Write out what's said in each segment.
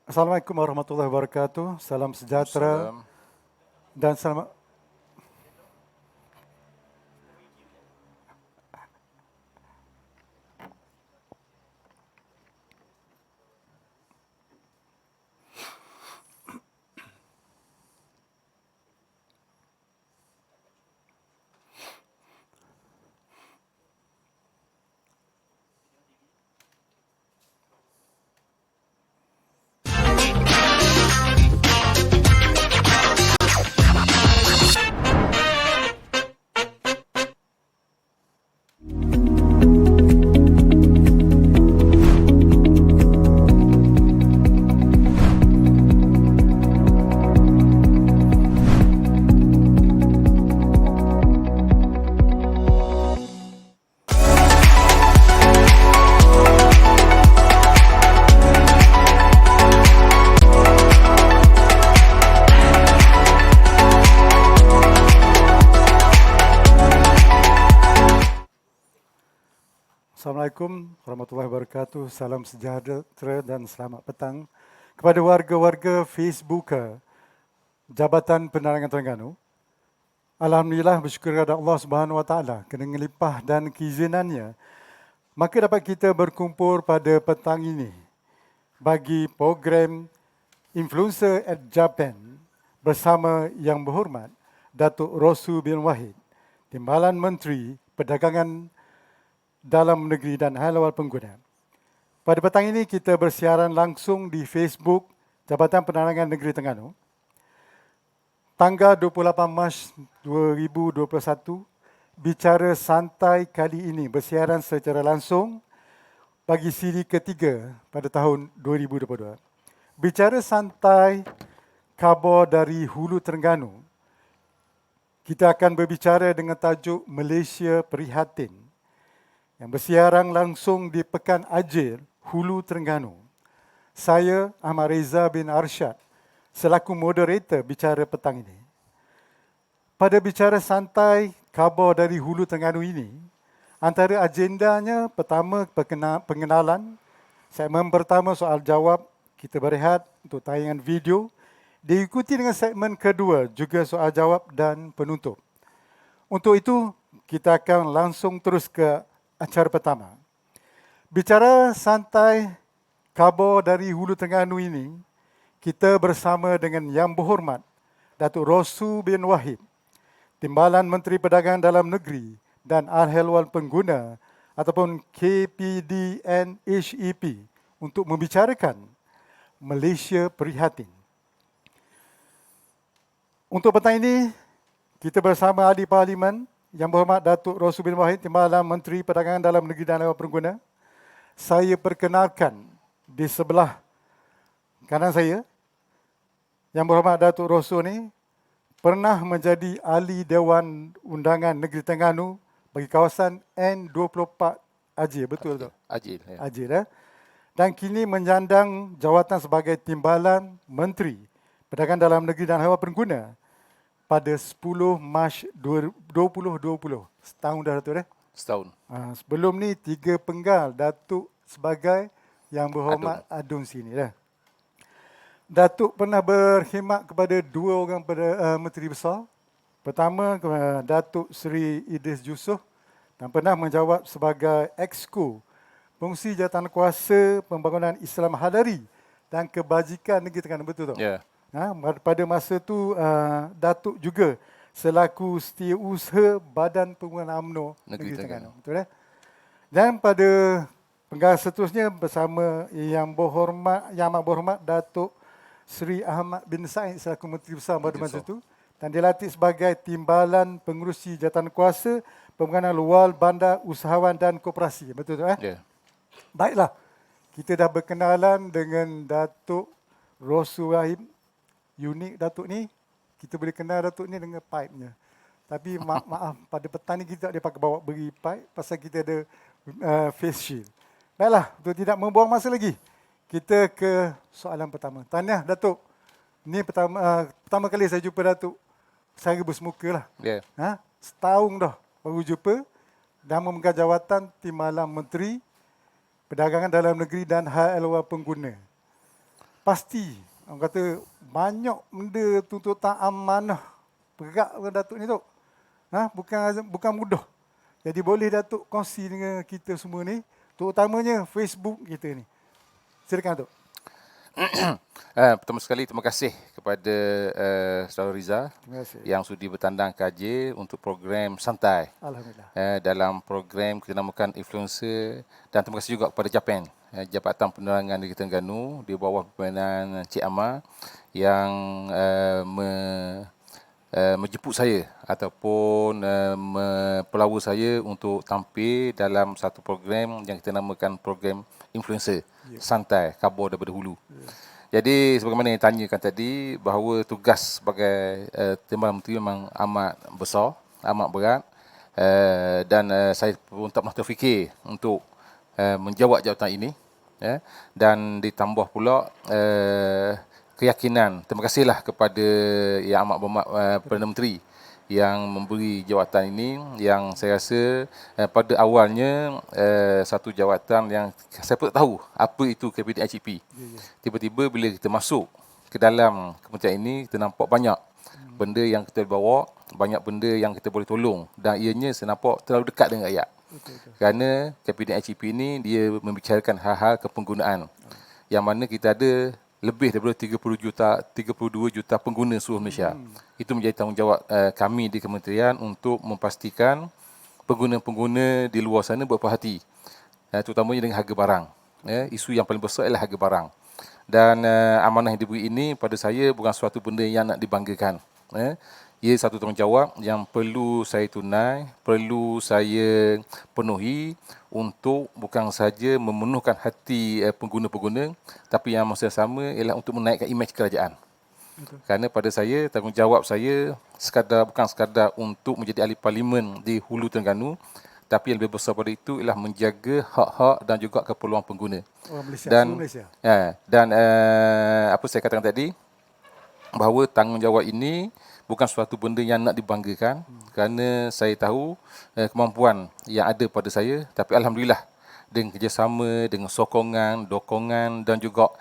Assalamualaikum warahmatullahi wabarakatuh. Salam sejahtera Waalaikumsalam. dan selamat. Assalamualaikum warahmatullahi wabarakatuh. Salam sejahtera dan selamat petang kepada warga-warga Facebooker Jabatan Penerangan Terengganu. Alhamdulillah, bersyukur kepada Allah Subhanahu Wa Taala kerana limpah dan keizinannya, maka dapat kita berkumpul pada petang ini bagi program Influencer at Japan bersama Yang Berhormat Datuk Rosu bin Wahid, Timbalan Menteri Perdagangan Dalam Negeri dan Hal-Ehwal Pengguna. Pada petang ini kita bersiaran langsung di Facebook Jabatan Penerangan Negeri Terengganu. Tanggal 28 Mac 2021, Bicara Santai kali ini bersiaran secara langsung bagi siri ketiga pada tahun 2022. Bicara Santai, khabar dari Hulu Terengganu. Kita akan berbicara dengan tajuk Malaysia Prihatin yang bersiarang langsung di Pekan Ajir, Hulu Terengganu. Saya, Ahmad Reza bin Arsyad, selaku moderator bicara petang ini. Pada bicara santai, khabar dari Hulu Terengganu ini, antara agendanya pertama pengenalan, segmen pertama soal jawab, kita berehat untuk tayangan video, diikuti dengan segmen kedua juga soal jawab dan penutup. Untuk itu, kita akan langsung terus ke acara pertama. Bicara santai, khabar dari Hulu Terengganu ini, kita bersama dengan Yang Berhormat Datuk Rosu bin Wahid, Timbalan Menteri Perdagangan Dalam Negeri dan Hal-Ehwal Pengguna ataupun KPDN-HEP untuk membicarakan Malaysia Prihatin. Untuk petang ini, kita bersama Ahli Parlimen Yang Berhormat Datuk Rosu bin Wahid, Timbalan Menteri Perdagangan Dalam Negeri dan Hal-Ehwal Pengguna. Saya perkenalkan di sebelah kanan saya, Yang Berhormat Datuk Rosu ni pernah menjadi Ahli Dewan Undangan Negeri Terengganu bagi kawasan N24 Ajir, betul tak? Ajil. Ya. Ajir. Dan kini menyandang jawatan sebagai Timbalan Menteri Perdagangan Dalam Negeri dan Hal-Ehwal Pengguna pada 10 Mac 2020. Setahun dah, Datuk. Setahun. Sebelum ni 3 penggal Datuk sebagai Yang Berhormat Adun sini dah. Datuk pernah berkhidmat kepada 2 orang Menteri Besar. Pertama, Datuk Seri Idris Yusof dan pernah menjawab sebagai Exco, Pengurusi Jawatankuasa Pembangunan Islam Hadari dan Kebajikan Negeri Terengganu, betul tak? Ya. Pada masa tu Datuk juga selaku Setiausaha Badan Pengurusan UMNO Negeri Terengganu. Betul tak? Dan pada penggal seterusnya bersama Yang Amat Berhormat Datuk Seri Ahmad bin Said selaku Menteri Besar pada masa itu, dan dilantik sebagai Timbalan Pengurusi Jawatankuasa Pembangunan Luar Bandar Usahawan dan Koperasi. Betul tak? Ya. Baiklah, kita dah berkenalan dengan Datuk Rosu Wahid. Unik Datuk ni, kita boleh kenal Datuk ni dengan pipe-nya. Tapi maaf, pada petang ni kita tak boleh pakai bawa beri pipe pasal kita ada face shield. Baiklah, untuk tidak membuang masa lagi, kita ke soalan pertama. Tahniah Datuk. Ini pertama kali saya jumpa Datuk saya bersemuka lah. Ya. Setahun dah baru jumpa dan memegang jawatan Timbalan Menteri Perdagangan Dalam Negeri dan Hal-Ehwal Pengguna. pasti orang kata banyak benda tuntutan amanah berat ke Datuk ni tu. Bukan mudah. Jadi boleh Datuk kongsi dengan kita semua ni, terutamanya Facebook kita ni. Silakan Datuk. Pertama sekali terima kasih kepada Saudara Riza yang sudi bertandang KJ untuk program santai. Alhamdulillah. Dalam program kita namakan influencer, dan terima kasih juga kepada JAPEN, Jabatan Penerangan Negeri Terengganu di bawah pimpinan Cik Amar yang menjemput saya ataupun mempelawa saya untuk tampil dalam satu program yang kita namakan program influencer santai, khabar daripada hulu. Jadi sebagaimana yang ditanyakan tadi, bahawa tugas sebagai Timbalan Menteri memang amat besar, amat berat, dan saya pun tak pernah terfikir untuk menjawab jawatan ini, dan ditambah pula keyakinan. Terima kasihlah kepada Yang Amat Berhormat Perdana Menteri yang memberi jawatan ini, yang saya rasa pada awalnya satu jawatan yang saya pun tak tahu apa itu Kabinet ICP. Tiba-tiba bila kita masuk ke dalam kementerian ini, kita nampak banyak benda yang kita bawa, banyak benda yang kita boleh tolong, dan ianya saya nampak terlalu dekat dengan rakyat. Kerana Kabinet ICP ini dia membicarakan hal-hal kepenggunaan, yang mana kita ada lebih daripada 32 juta pengguna seluruh Malaysia. Itu menjadi tanggungjawab kami di kementerian untuk memastikan pengguna-pengguna di luar sana berpuas hati, terutamanya dengan harga barang. Isu yang paling besar ialah harga barang. Dan amanah yang diberi ini pada saya bukan suatu benda yang nak dibanggakan. Ia satu tanggungjawab yang perlu saya tunai, perlu saya penuhi untuk bukan sahaja memenuhkan hati pengguna-pengguna, tapi yang masa sama ialah untuk menaikkan imej kerajaan. Kerana pada saya, tanggungjawab saya bukan sekadar untuk menjadi ahli parlimen di Hulu Terengganu, tapi yang lebih besar pada itu ialah menjaga hak-hak dan juga keperluan pengguna. Malaysia, dan Malaysia. Apa saya katakan tadi, bahawa tanggungjawab ini bukan suatu benda yang nak dibanggakan, kerana saya tahu kemampuan yang ada pada saya, tapi Alhamdulillah dengan kerjasama, dengan sokongan, dokongan dan juga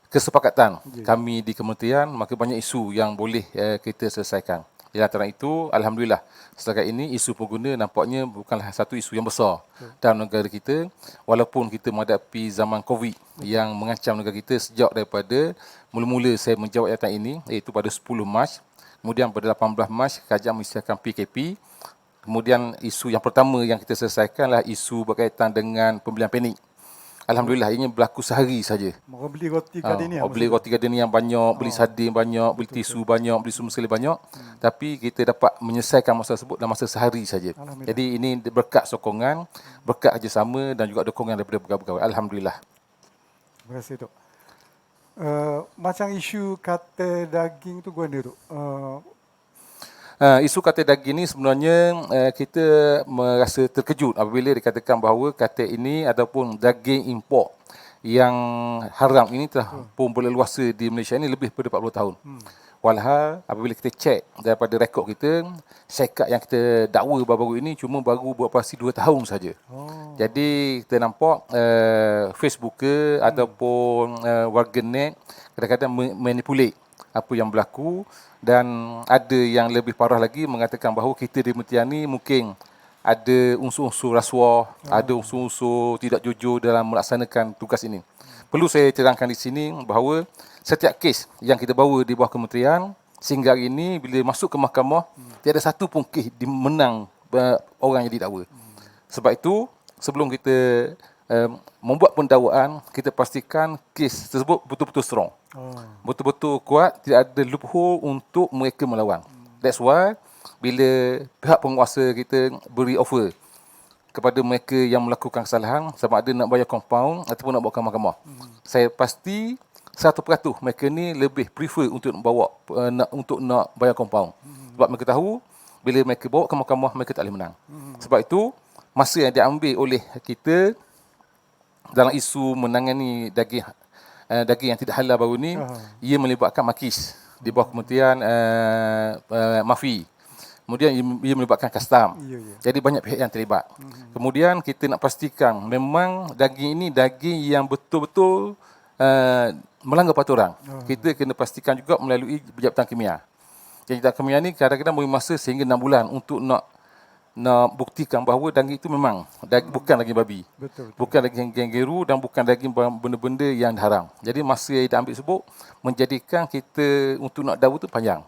kesepakatan kami di kementerian, maka banyak isu yang boleh kita selesaikan. Di antara itu, Alhamdulillah, setakat ini isu pengguna nampaknya bukanlah satu isu yang besar dalam negara kita, walaupun kita menghadapi zaman COVID yang mengancam negara kita sejak daripada mula-mula saya menjawab jawatan ini, iaitu pada 10 Mac, kemudian pada 18 Mac, kerajaan mengisyaratkan PKP, kemudian isu yang pertama yang kita selesaikanlah isu berkaitan dengan pembelian panik. Alhamdulillah, ini berlaku sehari saja. Orang beli roti gardenia. Beli roti gardenia banyak, beli sardin banyak, beli tisu banyak, beli semua sekali banyak. Tapi kita dapat menyelesaikan masalah tersebut dalam masa sehari saja. Jadi ini berkat sokongan, berkat kerjasama dan juga dukungan daripada pegawai-pegawai. Alhamdulillah. Terima kasih, Dok. Macam isu kata daging tu gimana, Dok? Isu kata daging ini sebenarnya kita merasa terkejut apabila dikatakan bahawa kata ini ataupun daging import yang haram ini telah pun berleluasa di Malaysia ini lebih daripada 40 tahun. Walhal apabila kita cek daripada rekod kita, syarikat yang kita dakwa baru-baru ini cuma baru beroperasi 2 tahun saja. Jadi kita nampak Facebooker ataupun warganet kadang-kadang manipulate apa yang berlaku, dan ada yang lebih parah lagi mengatakan bahawa kita di kementerian ni mungkin ada unsur-unsur rasuah, ada unsur-unsur tidak jujur dalam melaksanakan tugas ini. Perlu saya terangkan di sini bahawa setiap kes yang kita bawa di bawah kementerian sehingga hari ini bila masuk ke mahkamah, tiada satu pun kes dimenang orang yang didakwa. Sebab itu sebelum kita membuat pendakwaan, kita pastikan kes tersebut betul-betul strong. Betul-betul kuat, tidak ada loophole untuk mereka melawan. That's why bila pihak penguasa kita beri offer kepada mereka yang melakukan kesalahan, sama ada nak bayar compound ataupun nak bawa ke mahkamah, saya pasti 100% mereka ni lebih prefer untuk nak bayar compound. Sebab mereka tahu bila mereka bawa ke mahkamah, mereka tak boleh menang. Sebab itu masa yang diambil oleh kita dalam isu menangani daging yang tidak halal baru ni, ia melibatkan MAKIS di bawah Kementerian MAFI. Kemudian ia melibatkan custom. Jadi banyak pihak yang terlibat. Kemudian kita nak pastikan memang daging ini daging yang betul-betul melanggar peraturan. Kita kena pastikan juga melalui Jabatan Kimia. Jabatan Kimia ni kadang-kadang beri masa sehingga 6 bulan untuk nak buktikan bahawa daging itu memang bukan daging babi. Betul. Bukan daging kangaroo dan bukan daging benda-benda yang haram. Jadi masa yang kita ambil sebut menjadikan kita untuk nak dawa tu panjang.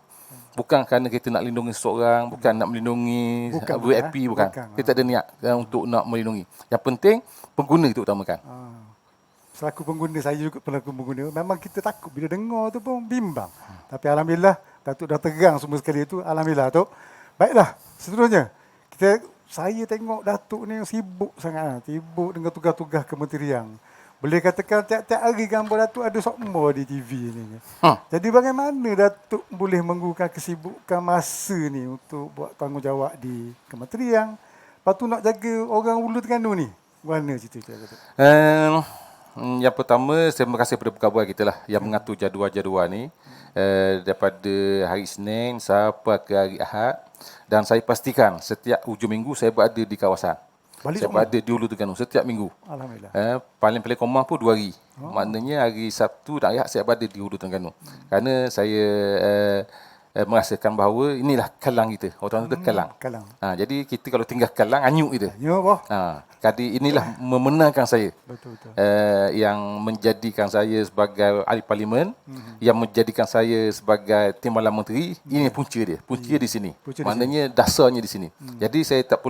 Bukan kerana kita nak lindungi seseorang, bukan nak melindungi VIP, bukan. Kita tak ada niat untuk nak melindungi. Yang penting pengguna itu utamakan. Selaku pengguna, saya juga pelaku pengguna, memang kita takut bila dengar tu pun bimbang. Tapi alhamdulillah Datuk dah terang semua sekali itu. Alhamdulillah Datuk. Baiklah, seterusnya saya tengok Datuk ni sibuk sangat, sibuk dengan tugas-tugas kementerian. Boleh katakan tiap-tiap hari gambar Datuk ada sokmo di TV ni. Jadi bagaimana Datuk boleh menggunakan kesibukan masa ni untuk buat tanggungjawab di kementerian, lepas tu nak jaga orang Ulu Terengganu ni? Mana cerita Datuk? Yang pertama, saya terima kasih kepada pegawai kita lah yang mengatur jadual-jadual ni daripada hari Isnin sampai ke hari Ahad, dan saya pastikan setiap hujung minggu saya berada di kawasan. Saya berada di Ulu Terengganu setiap minggu. Alhamdulillah. Paling komah pun 2 hari. Maknanya hari Sabtu dan hari Ahad saya berada di Ulu Terengganu. Kerana saya merasakan bahawa inilah kalang kita. Orang kata kalang. Jadi kita kalau tinggal kalang, anyuk kita. Jadi inilah memenangkan saya. Betul. Yang menjadikan saya sebagai ahli parlimen, yang menjadikan saya sebagai timbalan menteri. Ini punca dia. Punca di sini. Maknanya dasarnya di sini. Jadi saya tak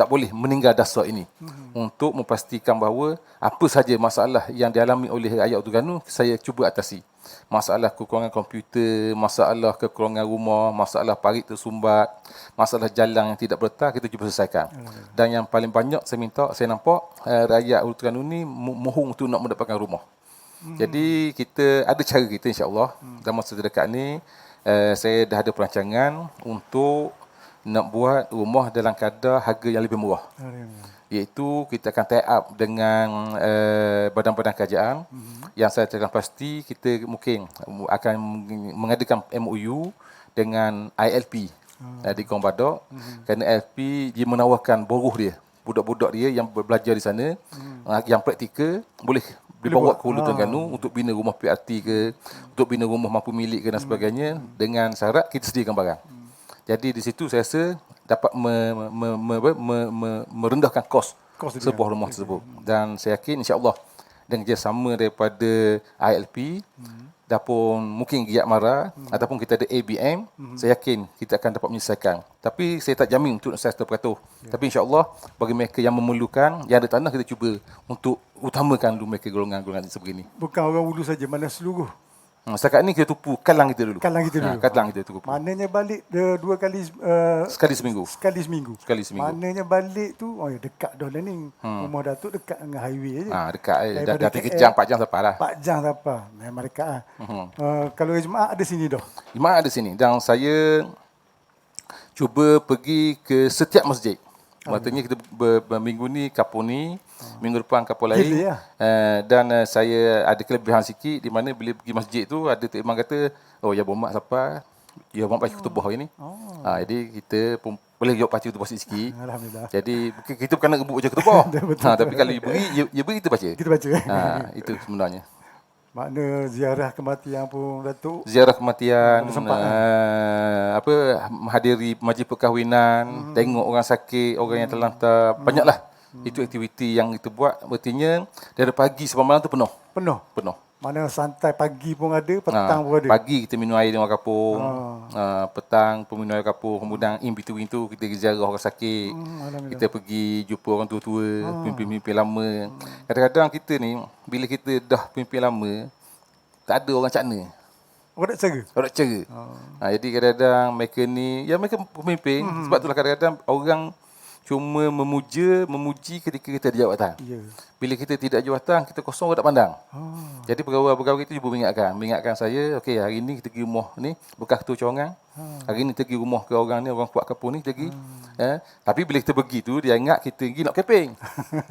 boleh meninggal dasar ini untuk memastikan bahawa apa saja masalah yang dialami oleh rakyat Terengganu saya cuba atasi. Masalah kekurangan komputer, masalah kekurangan rumah, masalah parit tersumbat, masalah jalan yang tidak bertar, kita cuba selesaikan. Dan yang paling banyak saya nampak rakyat Terengganu ni mohon untuk nak mendapatkan rumah. Jadi kita ada cara kita, insya-Allah. Dalam masa terdekat ni saya dah ada perancangan untuk nak buat rumah dalam kadar harga yang lebih murah. Iaitu kita akan tie up dengan badan-badan kerajaan yang saya cakap pasti kita mungkin akan mengadakan MOU dengan ILP di Kampung Badak, kerana ILP dia menawarkan buruh dia, budak-budak dia yang belajar di sana yang praktikal boleh dibawa ke Ulu Terengganu untuk bina rumah PRT ke, untuk bina rumah mampu milik ke dan sebagainya, dengan syarat kita sediakan barang. Jadi di situ saya rasa dapat merendahkan kos sebuah rumah tersebut. Dan saya yakin insya-Allah dengan kerjasama daripada ILP ataupun mungkin Giat Mara ataupun kita ada ABM, saya yakin kita akan dapat menyelesaikan. Tapi saya tak jamin untuk saya 100%. Tapi insya-Allah bagi mereka yang memerlukan, yang ada tanah, kita cuba untuk utamakan dulu mereka golongan-golongan sebegini. Bukan orang Ulu saja, mana seluruh. Setakat ni kita tupu kalang kita dulu. Kalang kita tupu. Maknanya balik 2 kali sekali seminggu. Sekali seminggu. Maknanya balik tu dekat dah lah ni. Rumah Datuk dekat dengan highway je. Dekat dah 3 jam 4 jam sampai lah. 4 jam sampai. Memang dekat ah. Kalau jemaah ada sini dah. Jemaah ada sini, dan saya cuba pergi ke setiap masjid. Maksudnya kita minggu ni kapur ni, minggu depan kapur lain. Dan saya ada kelebihan sikit di mana bila pergi masjid tu ada Tok Imam kata, ya bermak siapa? Ya bermak baca khutbah hari ni. Jadi kita pun boleh jawab baca khutbah sikit. Alhamdulillah. Jadi kita bukan nak gebuk baca khutbah. Tapi kalau dia beri kita baca. Itu sebenarnya. Makna ziarah kematian pun Datuk. Ziarah kematian, menghadiri majlis perkahwinan, tengok orang sakit, orang yang terlantar, banyaklah. Itu aktiviti yang kita buat. Artinya dari pagi sampai malam tu penuh. Mana santai pagi pun ada, petang pun ada. Pagi kita minum air di orang kapung, petang pun minum air kapung. Kemudian in between tu kita ziarah orang sakit, kita pergi jumpa orang tua-tua, pemimpin-pemimpin lama. Kadang-kadang kita ni bila kita dah pemimpin lama, tak ada orang cakna. Orang nak cara. Jadi kadang-kadang mereka ni, mereka pemimpin. Sebab itulah kadang-kadang orang cuma memuji ketika kita ada jawatan. Bila kita tidak ada jawatan, kita kosong, orang tak pandang. Jadi pegawai-pegawai kita cuba mengingatkan saya, okey, hari ni kita pergi rumah ni, bekas ketua cawangan. Hari ni kita pergi rumah ke orang ni, orang kuat kapur ni, kita pergi. Tapi bila kita pergi tu, dia ingat kita pergi nak keping.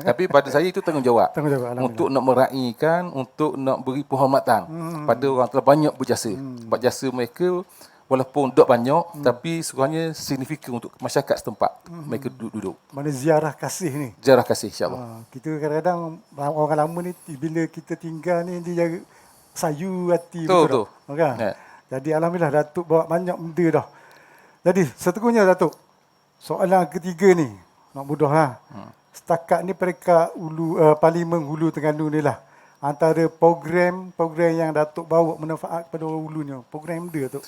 Tapi pada saya itu tanggungjawab. Untuk nak meraihkan, untuk nak beri penghormatan pada orang telah banyak berjasa. Sebab jasa mereka walaupun dok banyak tapi sekurangnya signifikan untuk masyarakat setempat mereka duduk. Mana ziarah kasih ni. Ziarah kasih insya-Allah. Kita kadang-kadang orang lama ni bila kita tinggal ni dia jaga sayu hati Betul, betul tak? Kan? Ya. Jadi alhamdulillah Datuk bawa banyak benda dah. Jadi seterusnya Datuk, soalan ketiga ni nak mudah lah. Setakat ni peringkat Parlimen Hulu Terengganu ni lah. Antara program yang Datuk bawa manfaat kepada orang Hulu ni. Program dia Datuk.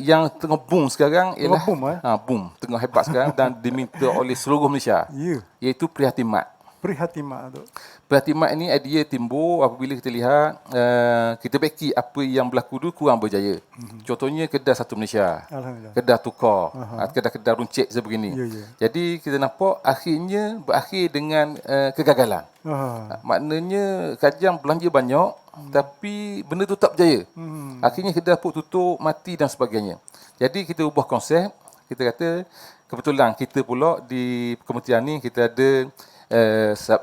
Yang tengah boom sekarang ialah boom, boom, tengah hebat sekarang dan diminta oleh seluruh Malaysia. Ya. Iaitu Prihatin Mat. Prihatin Datuk. Prihatin Mat ini idea timbul apabila kita lihat kita beki apa yang berlaku dulu kurang berjaya. Contohnya Kedah Satu Malaysia. Alhamdulillah. Kedah Tukar, Kedah runcit sebegini. Ya, ya. Jadi kita nampak akhirnya berakhir dengan kegagalan. Maknanya kajian belanja banyak tapi benda tu tak berjaya. Akhirnya Kedah pun tutup, mati dan sebagainya. Jadi kita ubah konsep, kita kata kebetulan kita pula di kementerian ni kita ada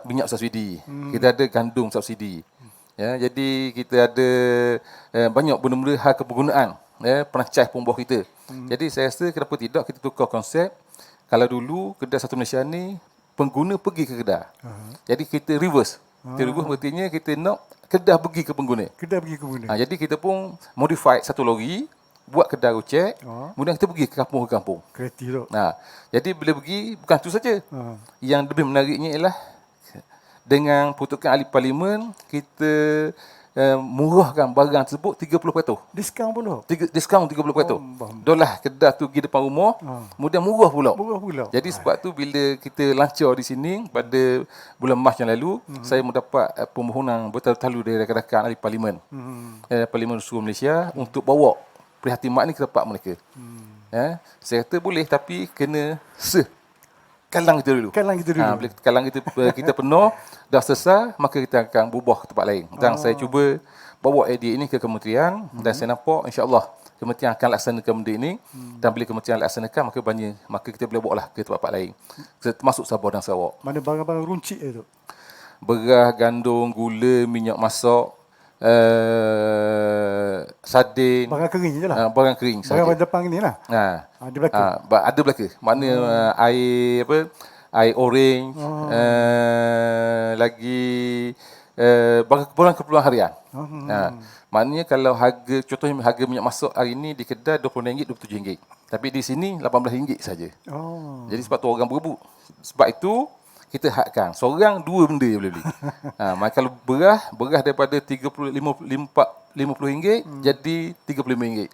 minyak subsidi, kita ada gandum subsidi. Ya, jadi kita ada banyak benda-benda hal kepergunaan perancas pembuah kita. Jadi saya rasa kenapa tidak kita tukar konsep. Kalau dulu Kedah Satu Malaysia ni pengguna pergi ke Kedah. Jadi kita reverse. Kita reverse artinya kita nak Kedah pergi ke pengguna. Kedah pergi ke mana? Jadi kita pun modify satu lori, buat Kedah rucek, kemudian kita pergi ke kampung. Kreatif tu. Jadi bila pergi bukan itu saja. Yang lebih menariknya ialah dengan peruntukan ahli parlimen kita murahkan barang tersebut 30%. Diskaun pula. Diskaun 30%. Dolah Kedah tu pergi depan rumah, kemudian murah pula. Murah pula. Jadi sebab tu bila kita lancar di sini pada bulan Mac yang lalu, saya mendapat permohonan bertalu-talu dari rakan-rakan ahli parlimen. Parlimen Seluruh Malaysia untuk bawa Prihatin Mat ni ke tempat mereka. Saya kata boleh tapi kena kalang kita dulu. Bila kalang kita penuh, dah selesai, maka kita akan berubah ke tempat lain. Dan saya cuba bawa idea ini ke kementerian dan saya nampak insya-Allah kementerian akan laksanakan benda ini dan bila kementerian laksanakan maka kita boleh bawa lah ke tempat lain. Termasuk Sabah dan Sarawak. Mana barang-barang runcit itu? Beras, gandum, gula, minyak masak, sardin, barang kering je lah. Barang kering saja. Barang depan ni lah. Ada belaka. Ada belaka. Makna air orange, lagi barang keperluan harian. Maknanya kalau contohnya harga minyak masak hari ini di Kedah RM20, RM27. Tapi di sini RM18 saja. Jadi sebab tu orang berebut. Sebab itu kita hadkan seorang 2 benda yang boleh beli. Maka kalau beras daripada RM50 jadi RM35.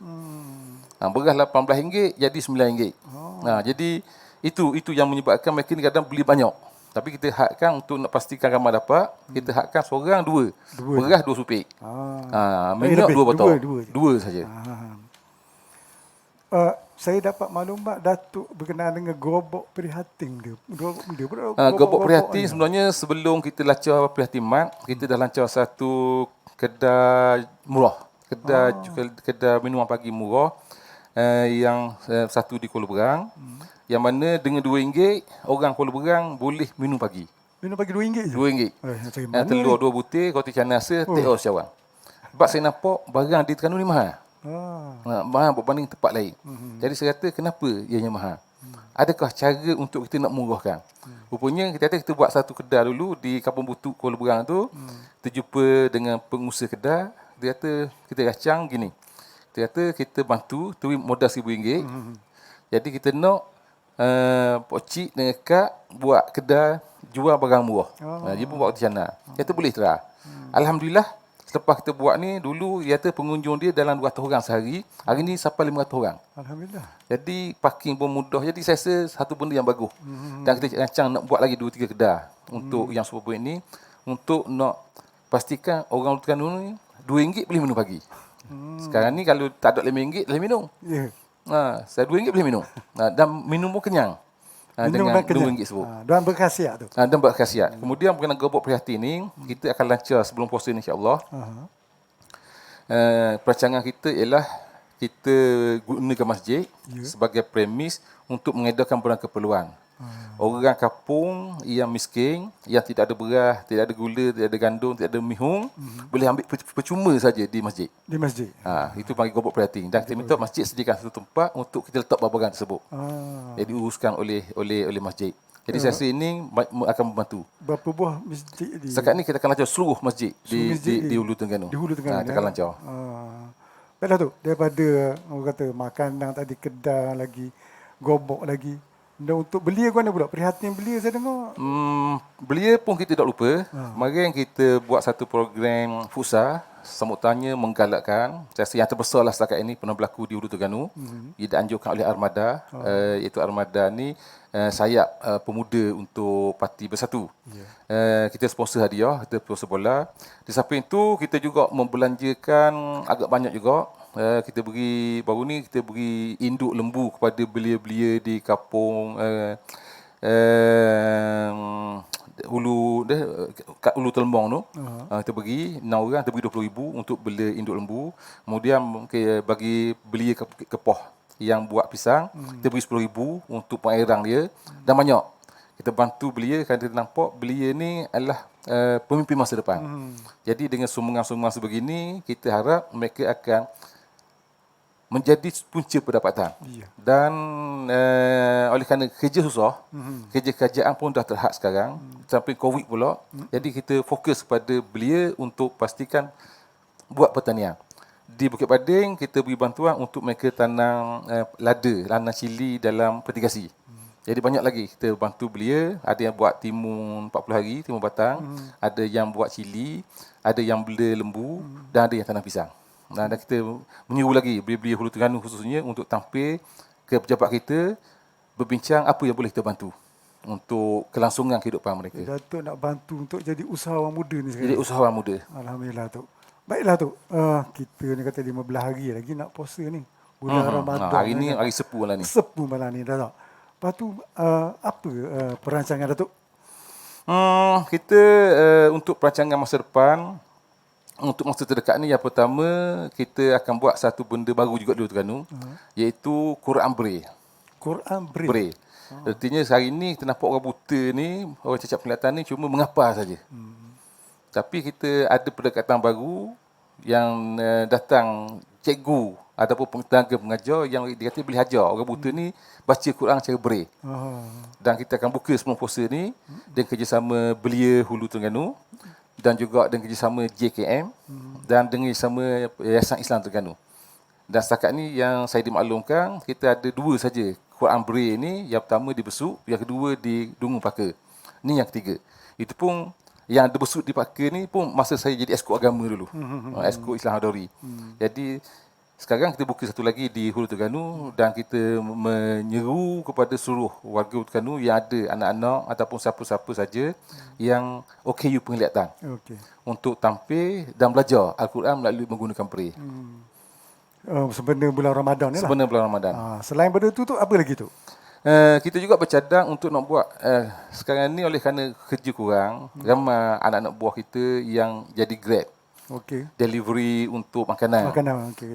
Beras RM18 jadi RM9. Jadi itu yang menyebabkan mereka ni kadang beli banyak. Tapi kita hadkan untuk nak pastikan ramai dapat, kita hadkan seorang 2. Beras 2 supik. Minyak 2 botol. 2 saja. Saya dapat maklumat Datuk berkenaan dengan gerobak prihatin dia. Gerobak prihatin sebenarnya sebelum kita lancar Prihatin Mat, kita dah lancar satu kedai murah. Kedai minuman pagi murah yang satu di Kuala Berang. Yang mana dengan RM2 orang Kuala Berang boleh minum pagi. Minum pagi RM2 je? RM2. Telur 2 butir, roti canai asa, teh os cawan. Sebab saya nampak barang di Terengganu ni mahal. Mahal berbanding tempat lain. Jadi saya kata kenapa ianya mahal? Adakah cara untuk kita nak murahkan? Rupanya kita buat satu kedai dulu di Kampung Butuk Kuala Berang tu. Kita jumpa dengan pengusaha kedai. Dia kata kita racang gini. Dia kata kita bantu tu modal RM1,000. Jadi kita nak Pak Cik dengan Kak buat kedai jual barang murah. Dia pun buat roti canai. Dia kata boleh terah. Alhamdulillah selepas kita buat ni, dulu dia kata pengunjung dia dalam 200 orang sehari. Hari ni sampai 500 orang. Alhamdulillah. Jadi parking pun mudah. Jadi saya rasa satu benda yang bagus. Dan kita rancang nak buat lagi 2-3 kedai untuk yang serupa ini, untuk nak pastikan orang Terengganu ni RM2 boleh minum pagi. Sekarang ni kalau tak ada RM5 boleh minum. Saya RM2 boleh minum. Dan minum pun kenyang. Dengan RM2 sebut. Dan berkhasiat tu. Dan berkhasiat. Kemudian berkenaan gerobak prihatin ni, kita akan lancar sebelum puasa ni insya-Allah. Perancangan kita ialah kita gunakan masjid sebagai premis untuk mengedarkan barang keperluan. Orang kampung yang miskin, yang tidak ada beras, tidak ada gula, tidak ada gandum, tidak ada mihun, boleh ambil percuma saja di masjid. Di masjid. Itu bagi gobok prihatin. Dan kita minta masjid sediakan satu tempat untuk kita letak barang tersebut. Jadi diuruskan oleh masjid. Jadi saya rasa ini akan membantu. Berapa buah masjid di Setakat ni kita akan lancar seluruh masjid di Hulu Terengganu. Di Hulu Terengganu, Kita akan lancar. Baiklah tu, daripada orang kata makanan tadi, kedai lagi, gobok lagi. Dan untuk belia kau mana pula? Prihatin belia saya dengar. Belia pun kita tak lupa. Mari kita buat satu program futsal, sambutannya menggalakkan. Saya rasa yang terbesar lah setakat ini pernah berlaku di Hulu Terengganu. Ia dianjurkan oleh Armada. Iaitu Armada ni sayap pemuda untuk Parti Bersatu. Kita sponsor hadiah, kita sponsor bola. Di samping itu kita juga membelanjakan agak banyak juga. Kita beri baru ni kita beri induk lembu kepada belia-belia di kampung kat Hulu Telembong tu. Kita bagi 6 orang, kita beri 20,000 untuk beli induk lembu. Kemudian bagi belia kepoh yang buat pisang, kita beri 10,000 untuk pengairang dia, dan banyak. Kita bantu belia kerana kita nampak belia ni adalah pemimpin masa depan. Jadi dengan sumbangan-sumbangan sebegini, kita harap mereka akan menjadi punca pendapatan. Dan oleh kerana kerja susah, kerja kerajaan pun dah terhad sekarang, sampai Covid pula. Jadi kita fokus pada belia untuk pastikan buat pertanian. Di Bukit Bading kita beri bantuan untuk mereka tanam lada cili dalam petigasi. Jadi banyak lagi kita bantu belia, ada yang buat timun 40 hari, timun batang, ada yang buat cili, ada yang bela lembu, dan ada yang tanam pisang. Dan kita menyeru lagi belia-belia Hulu Terengganu khususnya untuk tampil ke pejabat kita, berbincang apa yang boleh kita bantu untuk kelangsungan kehidupan mereka. Datuk nak bantu untuk jadi usahawan muda ni sekarang. Jadi usahawan muda. Alhamdulillah tu. Baiklah tu. Kita ni kata 15 hari lagi nak puasa ni. Bulan Ramadan. Hari ni hari sepu malam ni. Sepu malam ni dah tak. Lepas tu apa perancangan Datuk? Kita untuk perancangan masa depan, untuk masa terdekat ni, yang pertama kita akan buat satu benda baru juga di Hulu Terengganu, iaitu Quran Braille. Quran Braille. Artinya hari ni kita nampak orang buta ni, orang cacat penglihatan ni cuma mengapa saja. Tapi kita ada pendekatan baru yang datang cikgu ataupun tenaga pengajar yang dikata boleh ajar orang buta ni baca Quran secara Braille. Dan kita akan buka sebelum puasa ni dengan kerjasama Belia Hulu Terengganu, dan juga dengan kerjasama JKM, dan dengan kerjasama Yayasan Islam Terengganu. Dan setakat ni yang saya dimaklumkan, kita ada 2 saja Quran Braille ni. Yang pertama di Besut, yang kedua di Dungun Paka. Ni yang ketiga. Itu pun yang ada Besut di Paka ni pun masa saya jadi esko agama dulu. Esko Islam Hadari. Jadi sekarang kita buka satu lagi di Hulu Terengganu, dan kita menyeru kepada seluruh warga Hulu Terengganu yang ada anak-anak ataupun siapa-siapa saja yang OKU penglihatan untuk tampil dan belajar Al-Quran melalui menggunakan Braille. Sebenarnya bulan Ramadan ni lah. Sebenarnya bulan Ramadan. Selain pada tu apa lagi tu? Kita juga bercadang untuk nak buat sekarang ni oleh kerana kerja kurang, ramai anak-anak buah kita yang jadi Grab. Delivery untuk makanan.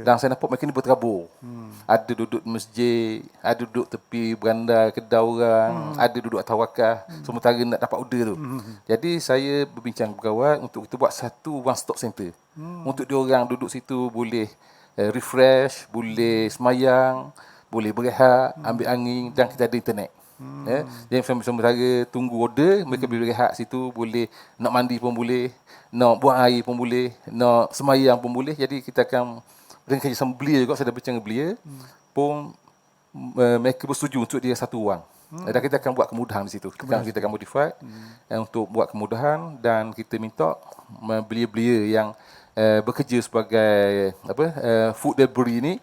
Dan saya nampak mereka ni berterabur. Ada duduk di masjid, ada duduk tepi beranda kedai orang, ada duduk atas wakaf, sementara nak dapat order tu. Jadi saya berbincang berkawan untuk kita buat satu one stop center. Untuk diorang duduk situ boleh refresh, boleh semayang, boleh berehat, ambil angin, dan kita ada internet. Jadi sementara tunggu order, mereka boleh rehat situ, boleh nak mandi pun boleh, nak buang air pun boleh, nak semayang pun boleh. Jadi kita akan dengan kerjasama Belia juga, saya dah bincang dengan Belia pun, mereka bersetuju untuk dia satu wang. Dan kita akan buat kemudahan di situ. Kita akan modify untuk buat kemudahan, dan kita minta belia-belia yang bekerja sebagai food delivery ni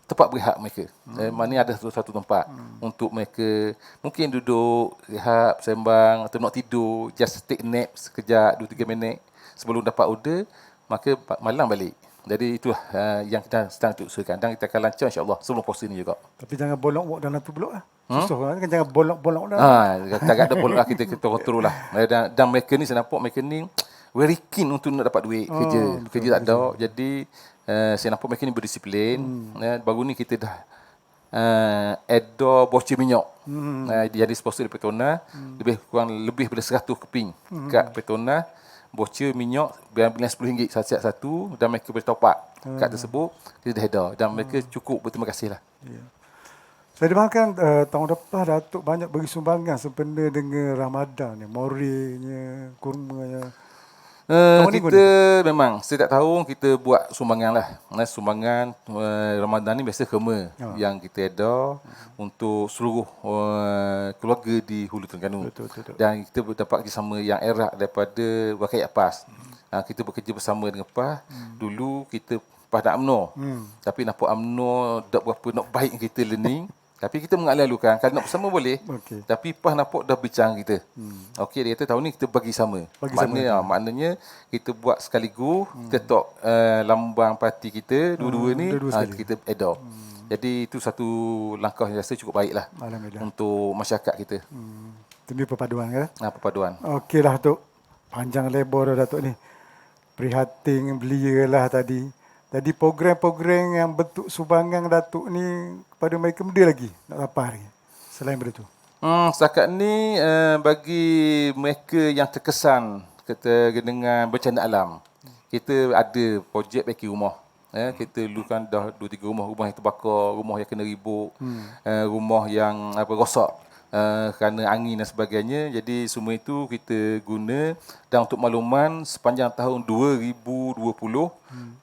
tempat berehat mereka. Mana ada satu tempat untuk mereka mungkin duduk rehat, sembang, atau nak tidur, just take nap sekejap 2-3 minit sebelum dapat order, maka malam balik. Jadi itulah yang kita sedang usahakan, dan kita akan lancar insya-Allah sebelum puasa ni juga. Tapi jangan bolong dalam tu pula lah. Susah kan, jangan bolong dah. Tak ada bolong lah, kita kontrol lah. Dan mereka ni saya nampak mereka ni very keen untuk nak dapat duit kerja tak ada. Jadi saya nampak mereka ni berdisiplin. Baru ni kita dah Edo bocor minyak. Jadi sponsor di Petronas, lebih daripada 100 keping kat Petronas, bocor minyak bila RM10 setiap satu, dan mereka boleh top up kad tersebut, kita dah ada dan mereka cukup berterima kasih lah. Saya dengarkan tahun lepas Datuk banyak bagi sumbangan sempena dengan Ramadan ni, morinya, kurmanya. Tahun ni Kita memang setiap tahun kita buat sumbangan lah. Sumbangan Ramadan ni biasa kerma yang kita ada untuk seluruh keluarga di Hulu Terengganu. Betul. Dan kita dapat kerjasama yang erat daripada Wakil PAS. Kita bekerja bersama dengan PAS. Dulu kita PAS nak UMNO. Tapi nampak UMNO tak berapa nak baik kita learning. Tapi kita mengalu-alukan, kalau nak bersama boleh. Tapi PAS nampak dah bincang kita. Okey, dia kata tahun ni kita bagi sama. Maknanya kita buat sekaligus, kita talk lambang parti kita, dua-dua ni kita ada. Jadi itu satu langkah yang rasa cukup baiklah untuk masyarakat kita. Demi perpaduan kan? Perpaduan. Okeylah Datuk. Panjang lebar dah Datuk ni. Prihatin belia lah tadi. Jadi program-program yang bentuk sumbangan Datuk ni kepada mereka benda lagi nak dapat lagi selain benda tu? Setakat ni bagi mereka yang terkesan dengan bencana alam, kita ada projek baki rumah. Kita dulu kan dah 2-3 rumah yang terbakar, rumah yang kena ribut, rumah yang rosak kerana angin dan sebagainya. Jadi semua itu kita guna, dan untuk makluman sepanjang tahun 2020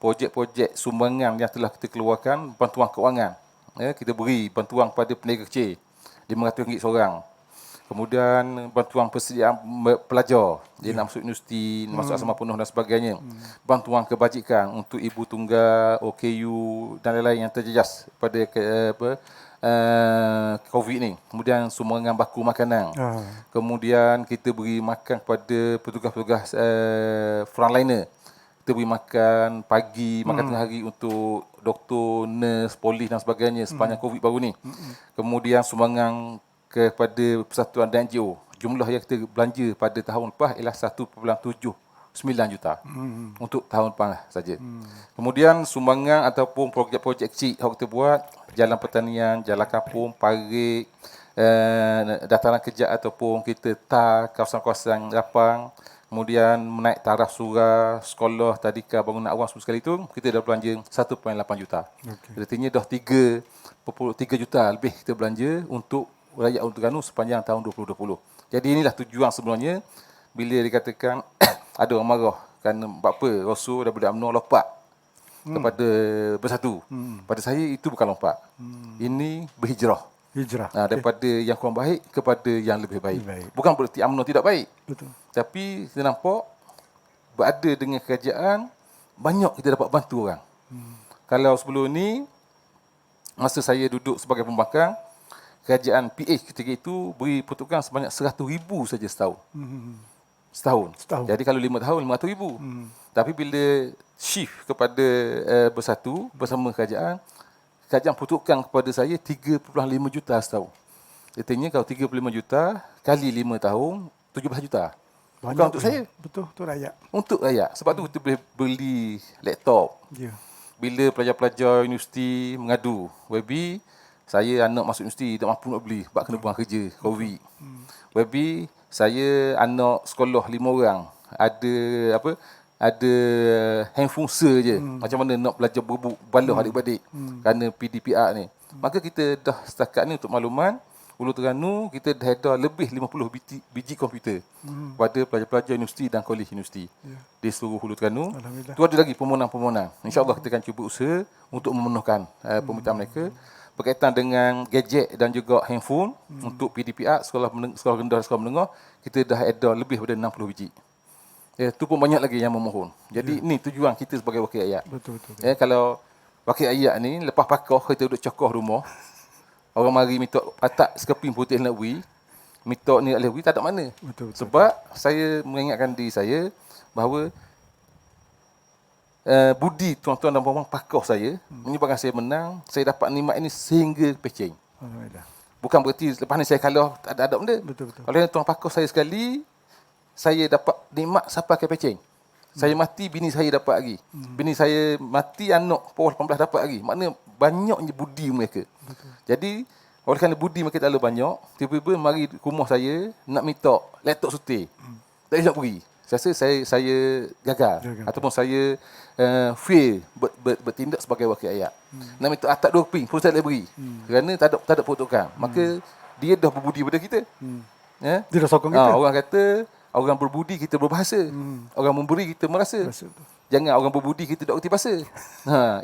projek-projek sumbangan yang telah kita keluarkan, bantuan kewangan, kita beri bantuan kepada peniaga kecil RM500 seorang. Kemudian bantuan persediaan pelajar, dia nak masuk universiti, masuk asrama penuh dan sebagainya. Bantuan kebajikan untuk ibu tunggal, OKU dan lain-lain yang terjejas pada COVID ni. Kemudian sumbangan baku makanan. Kemudian kita beri makan kepada petugas-petugas frontliner. Kita beri makan pagi, makan tengah hari untuk doktor, nurse, polis dan sebagainya sepanjang COVID baru ni. Kemudian sumbangan kepada persatuan dan NGO. Jumlah yang kita belanja pada tahun lepas ialah 1.79 juta untuk tahun lepas saja. Kemudian sumbangan ataupun projek-projek kecil yang kita buat, jalan pertanian, jalan kampung, parit, dataran kerja ataupun kita tar kawasan-kawasan lapang, kemudian menaik taraf surau, sekolah, tadika, bangunan awam semua sekali itu, kita dah belanja 1.8 juta. Artinya dah 3.3 juta lebih kita belanja untuk rakyat Hulu Terengganu sepanjang tahun 2020. Jadi inilah tujuan sebenarnya bila dikatakan ada orang marah kerana apa Rasul daripada UMNO lompat kepada bersatu. Pada saya itu bukan lompat. Ini berhijrah. Daripada yang kurang baik kepada yang lebih baik. Bukan berarti UMNO tidak baik. Betul. Tapi kita nampak berada dengan kerajaan, banyak kita dapat bantu orang. Kalau sebelum ni, masa saya duduk sebagai pembangkang, kerajaan PH ketika itu beri pertukaran sebanyak 100,000 saja setahun. Setahun. Jadi kalau 5 tahun, 500,000. Tapi bila shift kepada bersatu bersama kerajaan pertukaran kepada saya 3.5 juta setahun. Artinya kalau 35 juta kali 5 tahun, 17 juta. Bukan untuk saya. Betul, untuk rakyat. Untuk rakyat. Sebab tu kita boleh beli laptop. Bila pelajar-pelajar universiti mengadu, WebB, saya anak masuk universiti tak mampu nak beli sebab kena buang kerja, COVID. WebB, saya anak sekolah 5 orang. Ada handphone je. Macam mana nak belajar berebut baloh adik-beradik kerana PDPR ni. Maka kita dah setakat ni untuk makluman, Hulu Terengganu kita dah ada lebih 50 biji komputer pada pelajar-pelajar universiti dan kolej universiti di seluruh Hulu Terengganu. Tu ada lagi permohonan-permohonan. InsyaAllah kita akan cuba usaha untuk memenuhkan permintaan mereka berkaitan dengan gadget dan juga handphone untuk PDPR, sekolah rendah, sekolah menengah, kita dah ada lebih daripada 60 biji. Itu pun banyak lagi yang memohon. Jadi ini tujuan kita sebagai wakil rakyat. Betul. Kalau wakil rakyat ni lepas pakar kita duduk cokoh rumah, orang mari minta patak sekeping putih nak beri, minta ni nak beri, tak ada mana. Sebab saya mengingatkan diri saya bahawa budi tuan-tuan dan puan-puan pakar saya menyebabkan saya menang, saya dapat nikmat ini sehingga pecing. Bukan berarti lepas ni saya kalah tak ada benda. Kalau tuan pakar saya sekali, saya dapat nikmat sampai ke pecing. Saya mati, bini saya dapat lagi. Bini saya mati, anak bawah 18 dapat lagi. Maknanya banyaknya budi mereka. Jadi oleh kerana budi mereka terlalu banyak, tiba-tiba mari rumah saya nak minta laptop suti. Tak boleh nak pergi. Saya rasa saya gagal. Ataupun saya fail bertindak sebagai wakil rakyat. Nak minta atak 2 pin pun saya tak boleh beri. Kerana tak ada peruntukan. Maka dia dah berbudi pada kita. Ya? Dia dah sokong kita. Orang kata orang berbudi kita berbahasa. Orang memberi kita merasa. Jangan orang berbudi kita tak reti bahasa.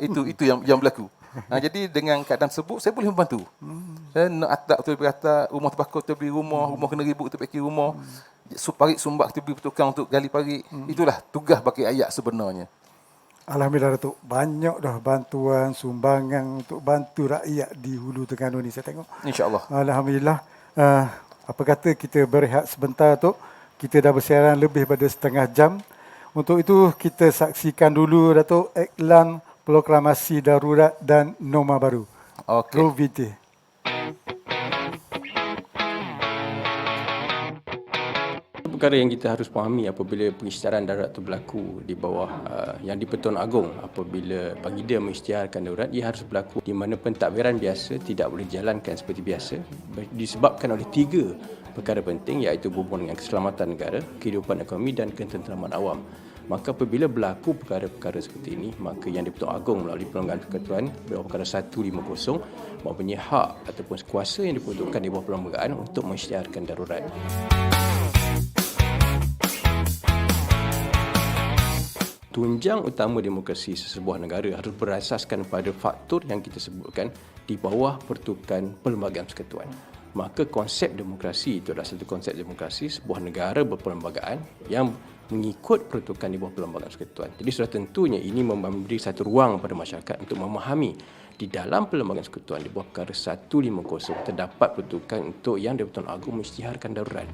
Itu yang berlaku. Jadi dengan keadaan tersebut saya boleh membantu. Saya nak atak tu beri atak, rumah terbakar tu beri rumah kena ribut tu pergi rumah. Parit sumbak tu beri tukang untuk gali parit. Itulah tugas bagi ayat sebenarnya. Alhamdulillah Datuk, banyak dah bantuan, sumbangan untuk bantu rakyat di Hulu Terengganu ni saya tengok. InsyaAllah. Alhamdulillah. Apa kata kita berehat sebentar Datuk. Kita dah bersiaran lebih pada setengah jam. Untuk itu kita saksikan dulu Datuk iklan proklamasi darurat dan norma baru. Okey. COVID. Perkara yang kita harus fahami apabila pengisytiharan darurat itu berlaku di bawah Yang di-Pertuan Agong, apabila bagi dia mengisytiharkan darurat, ia harus berlaku di mana pentadbiran biasa tidak boleh dijalankan seperti biasa disebabkan oleh 3 perkara penting, iaitu berhubungan dengan keselamatan negara, kehidupan ekonomi dan ketenteraman awam. Maka apabila berlaku perkara-perkara seperti ini, maka Yang di-Pertuan Agong melalui Perlembagaan Persekutuan bawah perkara 150 mempunyai hak ataupun kuasa yang diperuntukkan di bawah perlembagaan untuk mengisytiharkan darurat. Tunjang utama demokrasi sesebuah negara harus berasaskan pada faktor yang kita sebutkan di bawah pertukan Perlembagaan Persekutuan. Maka konsep demokrasi itu adalah satu konsep demokrasi sebuah negara berperlembagaan yang mengikut peruntukan di bawah Perlembagaan Persekutuan. Jadi sudah tentunya ini memberi satu ruang pada masyarakat untuk memahami di dalam Perlembagaan Persekutuan di bawah perkara 150 terdapat peruntukan untuk Yang di-Pertuan Agong mengisytiharkan darurat.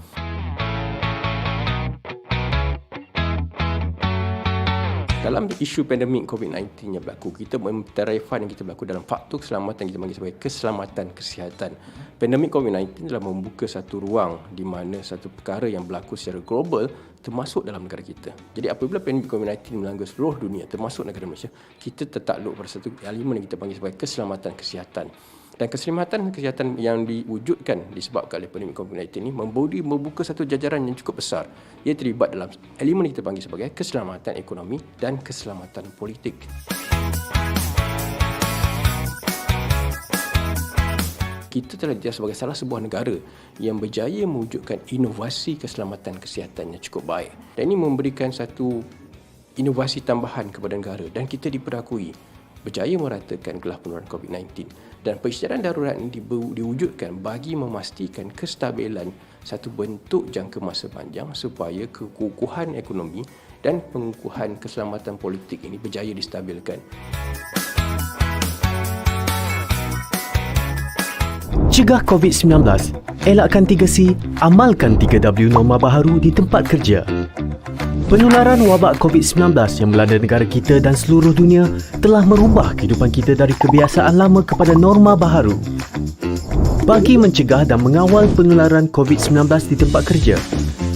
Dalam isu pandemik COVID-19 yang berlaku, kita mentarifan yang kita berlaku dalam faktor keselamatan yang kita panggil sebagai keselamatan kesihatan. Pandemik COVID-19 telah membuka satu ruang di mana satu perkara yang berlaku secara global termasuk dalam negara kita. Jadi apabila pandemik COVID-19 melanggar seluruh dunia termasuk negara Malaysia, kita tertakluk pada satu elemen yang kita panggil sebagai keselamatan kesihatan. Dan keselamatan kesihatan yang diwujudkan disebabkan oleh pandemik COVID-19 ini membuka satu jajaran yang cukup besar. Ia terlibat dalam elemen yang kita panggil sebagai keselamatan ekonomi dan keselamatan politik. Kita telah dilihat sebagai salah sebuah negara yang berjaya mewujudkan inovasi keselamatan kesihatan yang cukup baik. Dan ini memberikan satu inovasi tambahan kepada negara dan kita diperakui berjaya meratakan gelah penularan COVID-19. Dan pengisytiharan darurat ini diwujudkan bagi memastikan kestabilan satu bentuk jangka masa panjang supaya kekukuhan ekonomi dan pengukuhan keselamatan politik ini berjaya distabilkan. Cegah COVID-19, elakkan 3C, amalkan 3W norma baharu di tempat kerja. Penularan wabak COVID-19 yang melanda negara kita dan seluruh dunia telah merubah kehidupan kita dari kebiasaan lama kepada norma baharu. Bagi mencegah dan mengawal penularan COVID-19 di tempat kerja,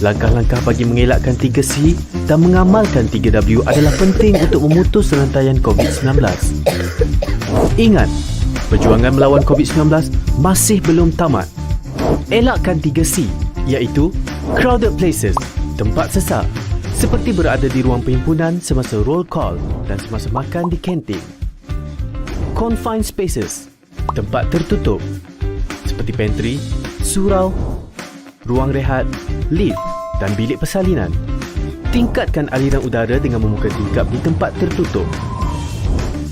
langkah-langkah bagi mengelakkan 3C dan mengamalkan 3W adalah penting untuk memutus rantaian COVID-19. Ingat, perjuangan melawan COVID-19 masih belum tamat. Elakkan 3C, iaitu crowded places, tempat sesak, seperti berada di ruang perhimpunan semasa roll call dan semasa makan di kantin. Confined spaces, tempat tertutup, seperti pantry, surau, ruang rehat, lift dan bilik persalinan. Tingkatkan aliran udara dengan membuka tingkap di tempat tertutup.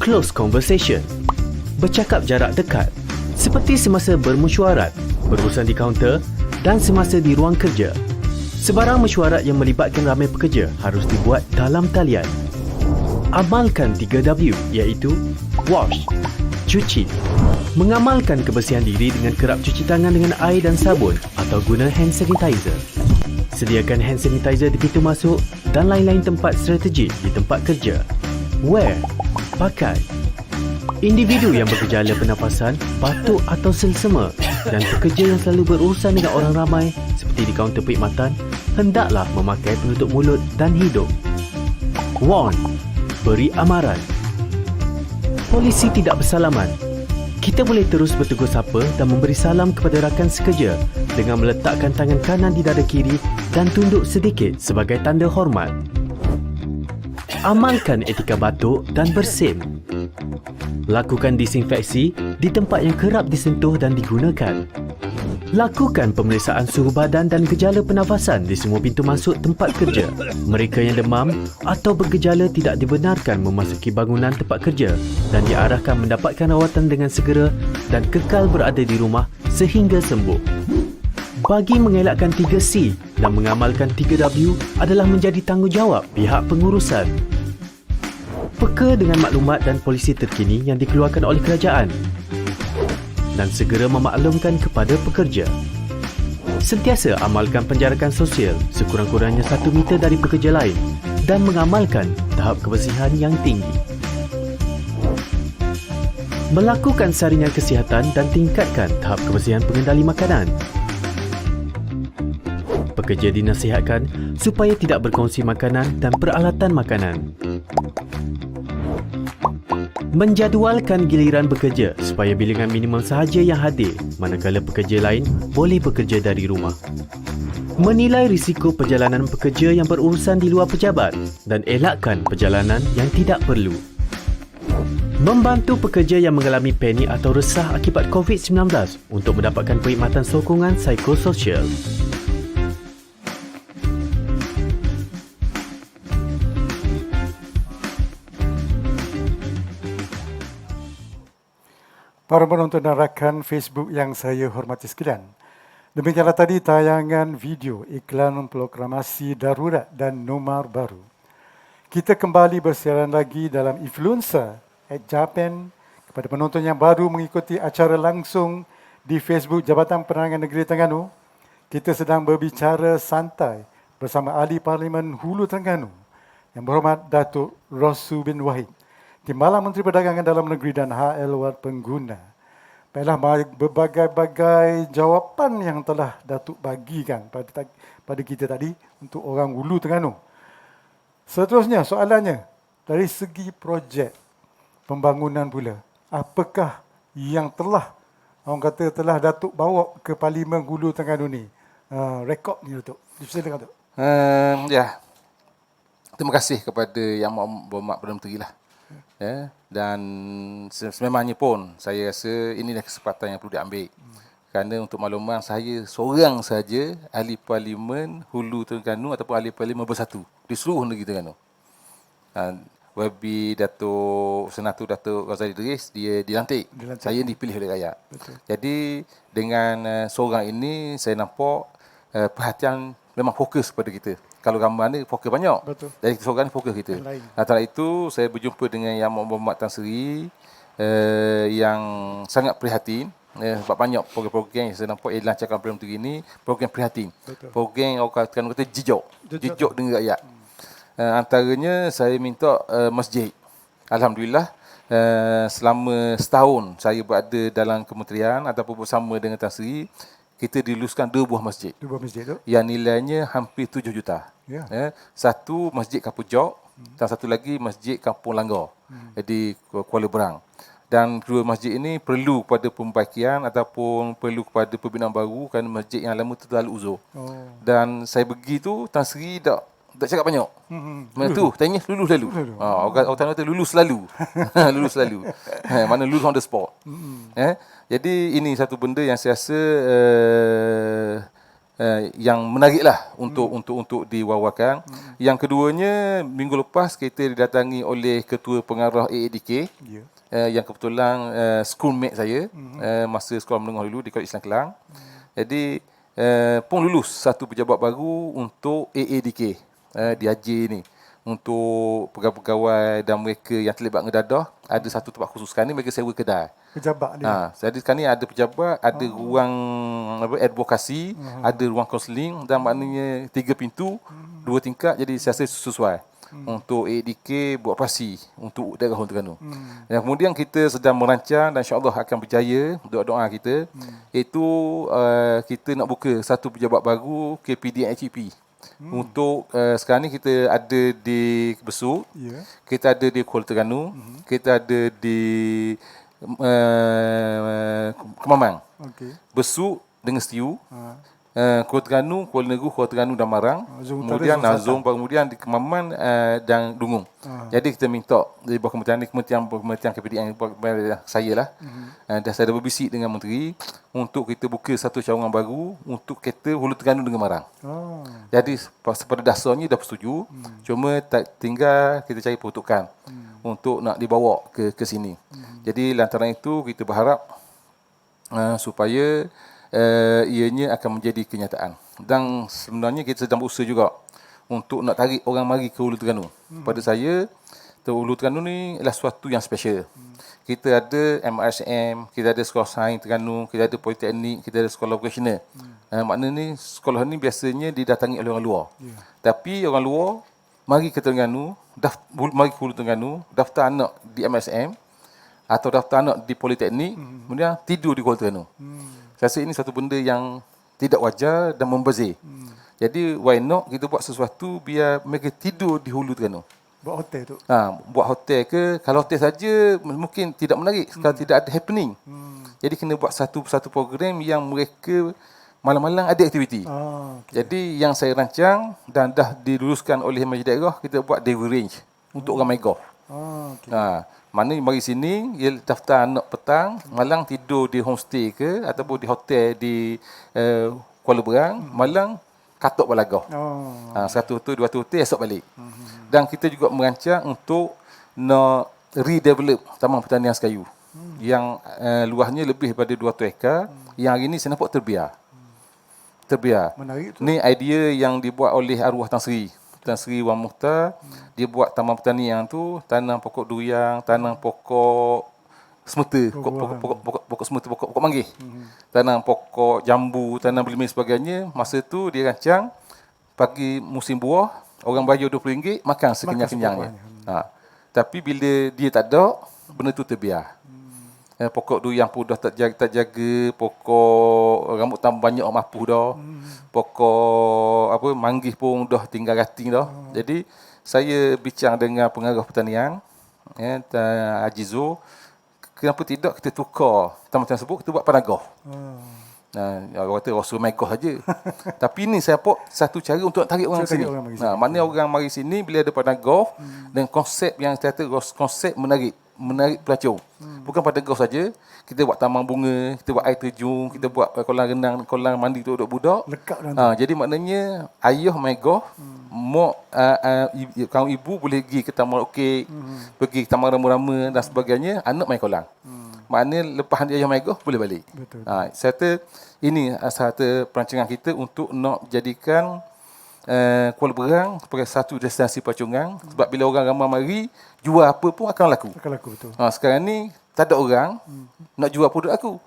Close conversation, bercakap jarak dekat, seperti semasa bermesyuarat, berurusan di kaunter dan semasa di ruang kerja. Sebarang mesyuarat yang melibatkan ramai pekerja harus dibuat dalam talian. Amalkan 3W, iaitu wash, cuci. Mengamalkan kebersihan diri dengan kerap cuci tangan dengan air dan sabun atau guna hand sanitizer. Sediakan hand sanitizer di pintu masuk dan lain-lain tempat strategik di tempat kerja. Wear, pakai. Individu yang bergejala pernafasan, batuk atau selsema dan pekerja yang selalu berurusan dengan orang ramai seperti di kaunter perkhidmatan hendaklah memakai penutup mulut dan hidung. Warn, beri amaran. Polisi tidak bersalaman Kita boleh terus bertegur sapa dan memberi salam kepada rakan sekerja dengan meletakkan tangan kanan di dada kiri dan tunduk sedikit sebagai tanda hormat. Amalkan etika batuk dan bersin. Lakukan disinfeksi di tempat yang kerap disentuh dan digunakan. Lakukan pemeriksaan suhu badan dan gejala pernafasan di semua pintu masuk tempat kerja. Mereka yang demam atau bergejala tidak dibenarkan memasuki bangunan tempat kerja dan diarahkan mendapatkan rawatan dengan segera dan kekal berada di rumah sehingga sembuh. Bagi mengelakkan 3C dan mengamalkan 3W adalah menjadi tanggungjawab pihak pengurusan. Peka dengan maklumat dan polisi terkini yang dikeluarkan oleh kerajaan dan segera memaklumkan kepada pekerja. Sentiasa amalkan penjarakan sosial sekurang-kurangnya 1 meter dari pekerja lain dan mengamalkan tahap kebersihan yang tinggi. Melakukan saringan kesihatan dan tingkatkan tahap kebersihan pengendali makanan. Pekerja dinasihatkan supaya tidak berkongsi makanan dan peralatan makanan. Menjadualkan giliran bekerja supaya bilangan minimum sahaja yang hadir manakala pekerja lain boleh bekerja dari rumah. Menilai risiko perjalanan pekerja yang berurusan di luar pejabat dan elakkan perjalanan yang tidak perlu. Membantu pekerja yang mengalami panik atau resah akibat COVID-19 untuk mendapatkan perkhidmatan sokongan psikososial. Para penonton dan rakan Facebook yang saya hormati sekalian, demikianlah tadi tayangan video iklan proklamasi darurat dan nomor baru. Kita kembali bersiaran lagi dalam Influencer at Japan. Kepada penonton yang baru mengikuti acara langsung di Facebook Jabatan Penerangan Negeri Terengganu, kita sedang berbicara santai bersama Ahli Parlimen Hulu Terengganu yang berhormat Datuk Rosu bin Wahid, Timbalan Menteri Perdagangan Dalam Negeri dan HL Wad Pengguna. Baiklah, berbagai-bagai jawapan yang telah Datuk bagikan pada kita tadi untuk orang Hulu Terengganu. Seterusnya soalannya, dari segi projek pembangunan pula, apakah yang telah Datuk bawa ke Parlimen Hulu Terengganu ni? Rekod ni Datuk. Silakan Datuk. Ya. Terima kasih kepada Yang Berhormat Perdana Menteri lah. Ya, dan sememangnya pun saya rasa inilah kesempatan yang perlu diambil. Kerana untuk makluman, saya seorang saja ahli parlimen Hulu Terengganu ataupun ahli parlimen bersatu di seluruh negeri Terengganu. Wabi Datuk Senator Datuk Razali Idris, dia dilantik. Saya dipilih oleh rakyat. Betul. Jadi dengan seorang ini saya nampak perhatian memang fokus pada kita. Kalau gambar ni fokus banyak. Betul. Dari seorang ni fokus kita. Antara itu saya berjumpa dengan Yang Berhormat Tan Sri yang sangat prihatin. Sebab banyak program-program yang saya nampak dilancarkan Perdana Menteri ini, program prihatin. Betul. Program yang orang kata jejok dengan rakyat. Antaranya saya minta masjid. Alhamdulillah selama setahun saya berada dalam kementerian ataupun bersama dengan Tan Sri, kita diluluskan 2 buah masjid. 2 buah masjid tu? Yang nilainya hampir 7 juta. Yeah. Satu Masjid Kampung Jok dan satu lagi Masjid Kampung Langgar di Kuala Berang. Dan 2 masjid ini perlu kepada pembaikian ataupun perlu kepada pembinaan baru kerana masjid yang lama tu terlalu uzur. Dan saya pergi tu, Tan Sri tak cakap banyak. Mana tu? Tanya lulus lalu. Orang Tanah tu lulus selalu. Lulus selalu. Mana lulus on the spot. Jadi ini satu benda yang saya rasa yang menariklah untuk diwawakan. Yang keduanya, minggu lepas kita didatangi oleh Ketua Pengarah AADK yang kebetulan schoolmate saya masa sekolah menengah dulu di Kolej Islam Kelang. Jadi pun lulus satu pejabat baru untuk AADK di AJ ni. Untuk pegawai-pegawai dan mereka yang terlibat ngedadah, ada satu tempat khusus. Sekarang ni mereka sewa kedai. Pejabat dia. Jadi sekarang ni ada pejabat, ada ruang advokasi, ada ruang kaunseling dan maknanya 3 pintu, 2 tingkat. Jadi saya rasa sesuai untuk ADK buat operasi untuk daerah Hulu Terengganu. Dan kemudian kita sedang merancang dan insya-Allah akan berjaya, doa-doa kita, iaitu kita nak buka satu pejabat baru KPD HEP. Untuk sekarang ni kita ada di Besut, kita ada di Kuala Terengganu, kita ada di Kemamang. Okey. Besuk dengan Setiu. Kuala Terengganu, Kuala Negeri, Kuala Terengganu dan Marang. Zon Kemudian utara, zon Zon, kemudian di Kemaman dan Dungung. Jadi kita minta dari bawah kementerian ni, kementerian KPDN saya lah. Dah saya dah berbisik dengan menteri untuk kita buka satu cawangan baru untuk kereta Hulu Terengganu dengan Marang. Jadi pada dasarnya dah bersetuju. Cuma tinggal kita cari peruntukan untuk nak dibawa ke sini. Jadi lantaran itu kita berharap supaya ianya akan menjadi kenyataan. Dan sebenarnya kita sedang berusaha juga untuk nak tarik orang mari ke Hulu Terengganu. Pada saya, Hulu Terengganu ni adalah sesuatu yang special. Kita ada MRSM, kita ada sekolah sains Terengganu, kita ada politeknik, kita ada sekolah vocational. Maknanya sekolah ni biasanya didatangi oleh orang luar. Tapi orang luar mari ke Terengganu, mari ke Hulu Terengganu, daftar anak di MRSM atau daftar anak di politeknik, kemudian tidur di Kuala Terengganu. Saya rasa ini satu benda yang tidak wajar dan membazir. Jadi why not kita buat sesuatu biar mereka tidur di Hulu Terengganu. Buat hotel tu. Buat hotel ke, kalau hotel saja mungkin tidak menarik kalau tidak ada happening. Jadi kena buat satu program yang mereka malam-malam ada aktiviti. Jadi yang saya rancang dan dah diluluskan oleh Majlis Daerah, kita buat day range untuk orang main golf. Mana mari sini, dia daftar anak petang, malang tidur di homestay ke ataupun di hotel di Kuala Berang, malang katok balagah. Satu hotel, dua hotel, esok balik. Dan kita juga merancang untuk nak redevelop Taman Pertanian Sekayu yang luasnya lebih daripada 200 ekar, yang hari ini saya nampak terbiar. Menarik tu. Ni idea yang dibuat oleh arwah Tan Sri Wan Mukhtar. Dia buat taman pertanian tu, tanam pokok durian, tanam pokok semeta, pokok semeta, pokok manggis. Tanam pokok jambu, tanam belimit sebagainya. Masa tu dia rancang pagi musim buah, orang bayar RM20 makan sekenyang-kenyangnya. Tapi bila dia tak ada, benda tu terbiar. Pokok durian pun dah tak jaga, pokok rambut tambah banyak orang mapuh dah. Pokok manggis pun dah tinggal rating dah. Jadi saya bincang dengan pengarah pertanian, Haji Zul, kenapa tidak kita tukar taman tersebut, kita buat padang golf. Orang kata Rasul Megoh saja. Tapi ini saya buat satu cara untuk nak tarik orang ke sini. Mana orang mari sini bila ada padang golf dan konsep yang saya kata konsep menarik pelancong. Bukan pada golf saja, kita buat taman bunga, kita buat air terjun, kita buat kolam renang, kolam mandi untuk budak-budak. Lekat Jadi maknanya ayah main golf, mak kaum ibu boleh pergi ke taman orkid, pergi ke taman rama-rama dan sebagainya, anak main kolam. Maknanya lepas ayah main golf boleh balik. Saya kata ini satu perancangan kita untuk nak jadikan Kuala Berang sebagai satu destinasi pelancong. Sebab bila orang ramai mari, jual apa pun akan laku. Betul. Sekarang ni tak ada orang nak jual produk aku.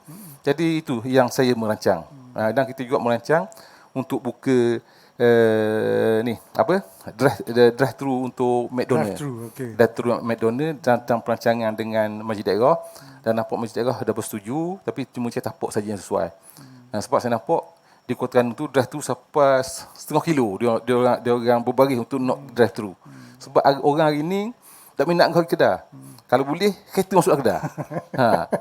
Jadi itu yang saya merancang. Dan kita juga merancang untuk buka drive-thru untuk McDonald. Drive-thru McDonald dan perancangan dengan Majlis Daerah. Dan nampak Majlis Daerah dah bersetuju, tapi cuma saya tapak saja yang sesuai. Sebab saya nampak di Kota Terengganu tu drive-thru sampai setengah kilo dia orang berbaris untuk nak drive-thru. Sebab orang hari ni tak minat kau Kedah. Kalau boleh kereta masuk Kedah.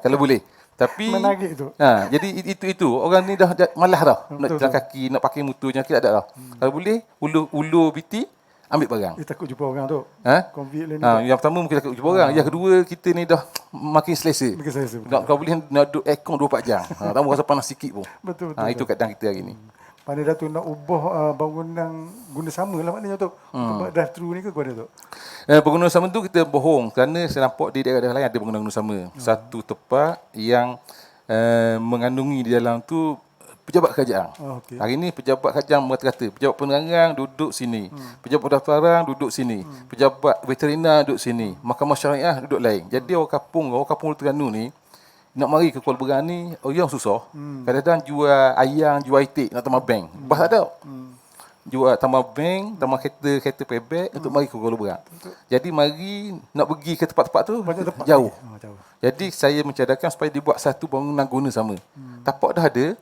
Kalau boleh. Tapi menarik tu. Jadi itu orang ni dah malas dah nak jalan kaki, nak pakai motor je tak ada dah. Kalau boleh ulu BT ambil barang. Dia takut jumpa orang tu. Covid ni. Yang pertama mungkin takut jumpa orang. Yang kedua kita ni dah makin selesa. Kau boleh nak duduk aircon 24 jam. Tak rasa panas sikit pun. Betul. Itu keadaan kita hari ni. Pada tu nak ubah bangunan guna sama lah maknanya tu. Drive-thru ni ke guna tu? Bangunan sama tu kita bohong kerana saya nampak di daerah-daerah lain ada bangunan sama. Satu tempat yang mengandungi di dalam tu pejabat kerajaan. Hari ini pejabat kerajaan berkata, pejabat penerangan duduk sini, pejabat pendaftaran duduk sini, pejabat veterina duduk sini, mahkamah syariah duduk lain. Jadi orang kampung Terengganu ni nak mari ke Kuala Berang ni yang susah. Kadang-kadang jual ayam, jual itik nak tambah bank. Bah tak ada. Jual tambah bank, tambah kereta payback untuk mari ke Kuala Berang. Jadi mari nak pergi ke tempat-tempat tu jauh. Jadi saya mencadangkan supaya dibuat satu bangunan guna sama. Tapak dah ada.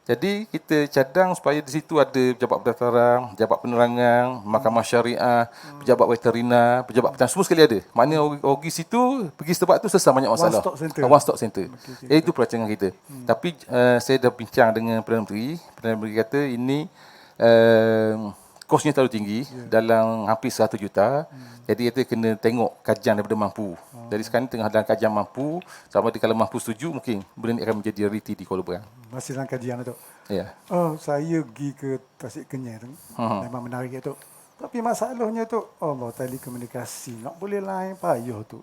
Jadi kita cadang supaya di situ ada pejabat pendaftaran, pejabat penerangan, mahkamah syariah, pejabat veterina, pejabat petang, semua sekali ada. Maknanya pergi situ, pergi setempat tu selesai banyak masalah. One stop center. One stop center. Itu perancangan kita. Tapi saya dah bincang dengan Perdana Menteri kata ini kosnya terlalu tinggi, dalam hampir 100 juta. Jadi kita kena tengok kajian daripada mampu. Jadi sekarang ni tengah dalam kajian mampu, sama ada kalau mampu setuju, mungkin benda ni akan menjadi realiti di Kuala Lumpur. Masih dalam kajian tu. Ya. Oh, saya pergi ke Tasik Kenyir. Memang menarik tu. Tapi masalahnya tu, Allah, telekomunikasi. Nak boleh lain payah tu.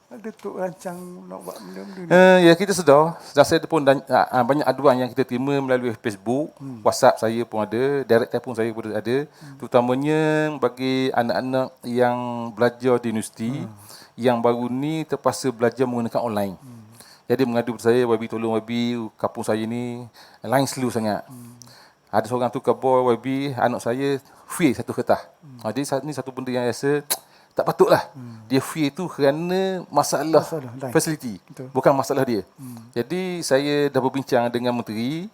Ada tu rancang nak buat benda-benda ni. Ya, kita sedar. Dan saya pun banyak aduan yang kita terima melalui Facebook, WhatsApp saya pun ada, direct telefon saya pun ada. Terutamanya bagi anak-anak yang belajar di universiti, yang baru ni terpaksa belajar menggunakan online. Jadi mengadu pada saya, YB tolong YB, kampung saya ni line slow sangat. Ada seorang tu khabar, YB, anak saya free satu kertas. Jadi ni satu benda yang rasa tak patutlah. Dia free tu kerana masalah lain. fasiliti. Betul. Bukan masalah dia. Jadi saya dah berbincang dengan Menteri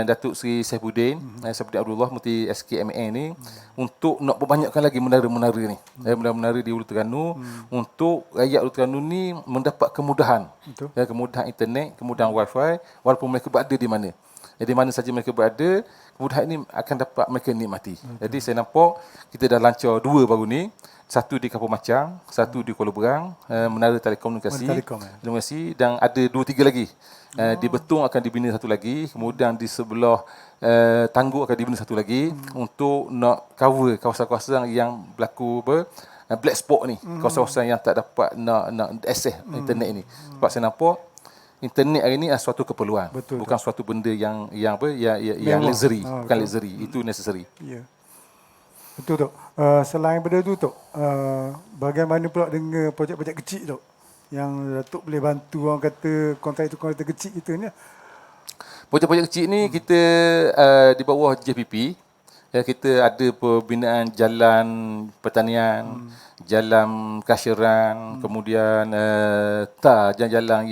Datuk Seri Saifuddin Abdullah, Menteri SKMN ni, untuk nak perbanyakkan lagi menara-menara ni. Menara-menara di Ulu Terengganu, untuk rakyat Ulu Terengganu ni mendapat kemudahan. Kemudahan internet, kemudahan wifi, walaupun mereka berada di mana. Jadi mana saja mereka berada, kemudahan ini akan dapat mereka nikmati. Jadi saya nampak kita dah lancar 2 baru ni. Satu di Kampung Macang, satu di Kuala Berang, menara telekomunikasi. Dan ada 2-3 lagi. Di Betong akan dibina satu lagi, kemudian di sebelah Tangguk akan dibina satu lagi, untuk nak cover kawasan-kawasan yang berlaku black spot ni, kawasan-kawasan yang tak dapat nak akses internet ni. Sebab saya nampak internet hari ni adalah suatu keperluan. Betul, bukan suatu benda yang luxury, bukan luxury, itu necessary. Ya. Betul tu. Selain daripada tu tu, bagaimana pula dengan projek-projek kecil tu yang Datuk boleh bantu orang kata kontraktor kecil kita ni? Projek-projek kecil ni kita di bawah JPP, kita ada pembinaan jalan pertanian, jalan kasyiran, kemudian jalan-jalan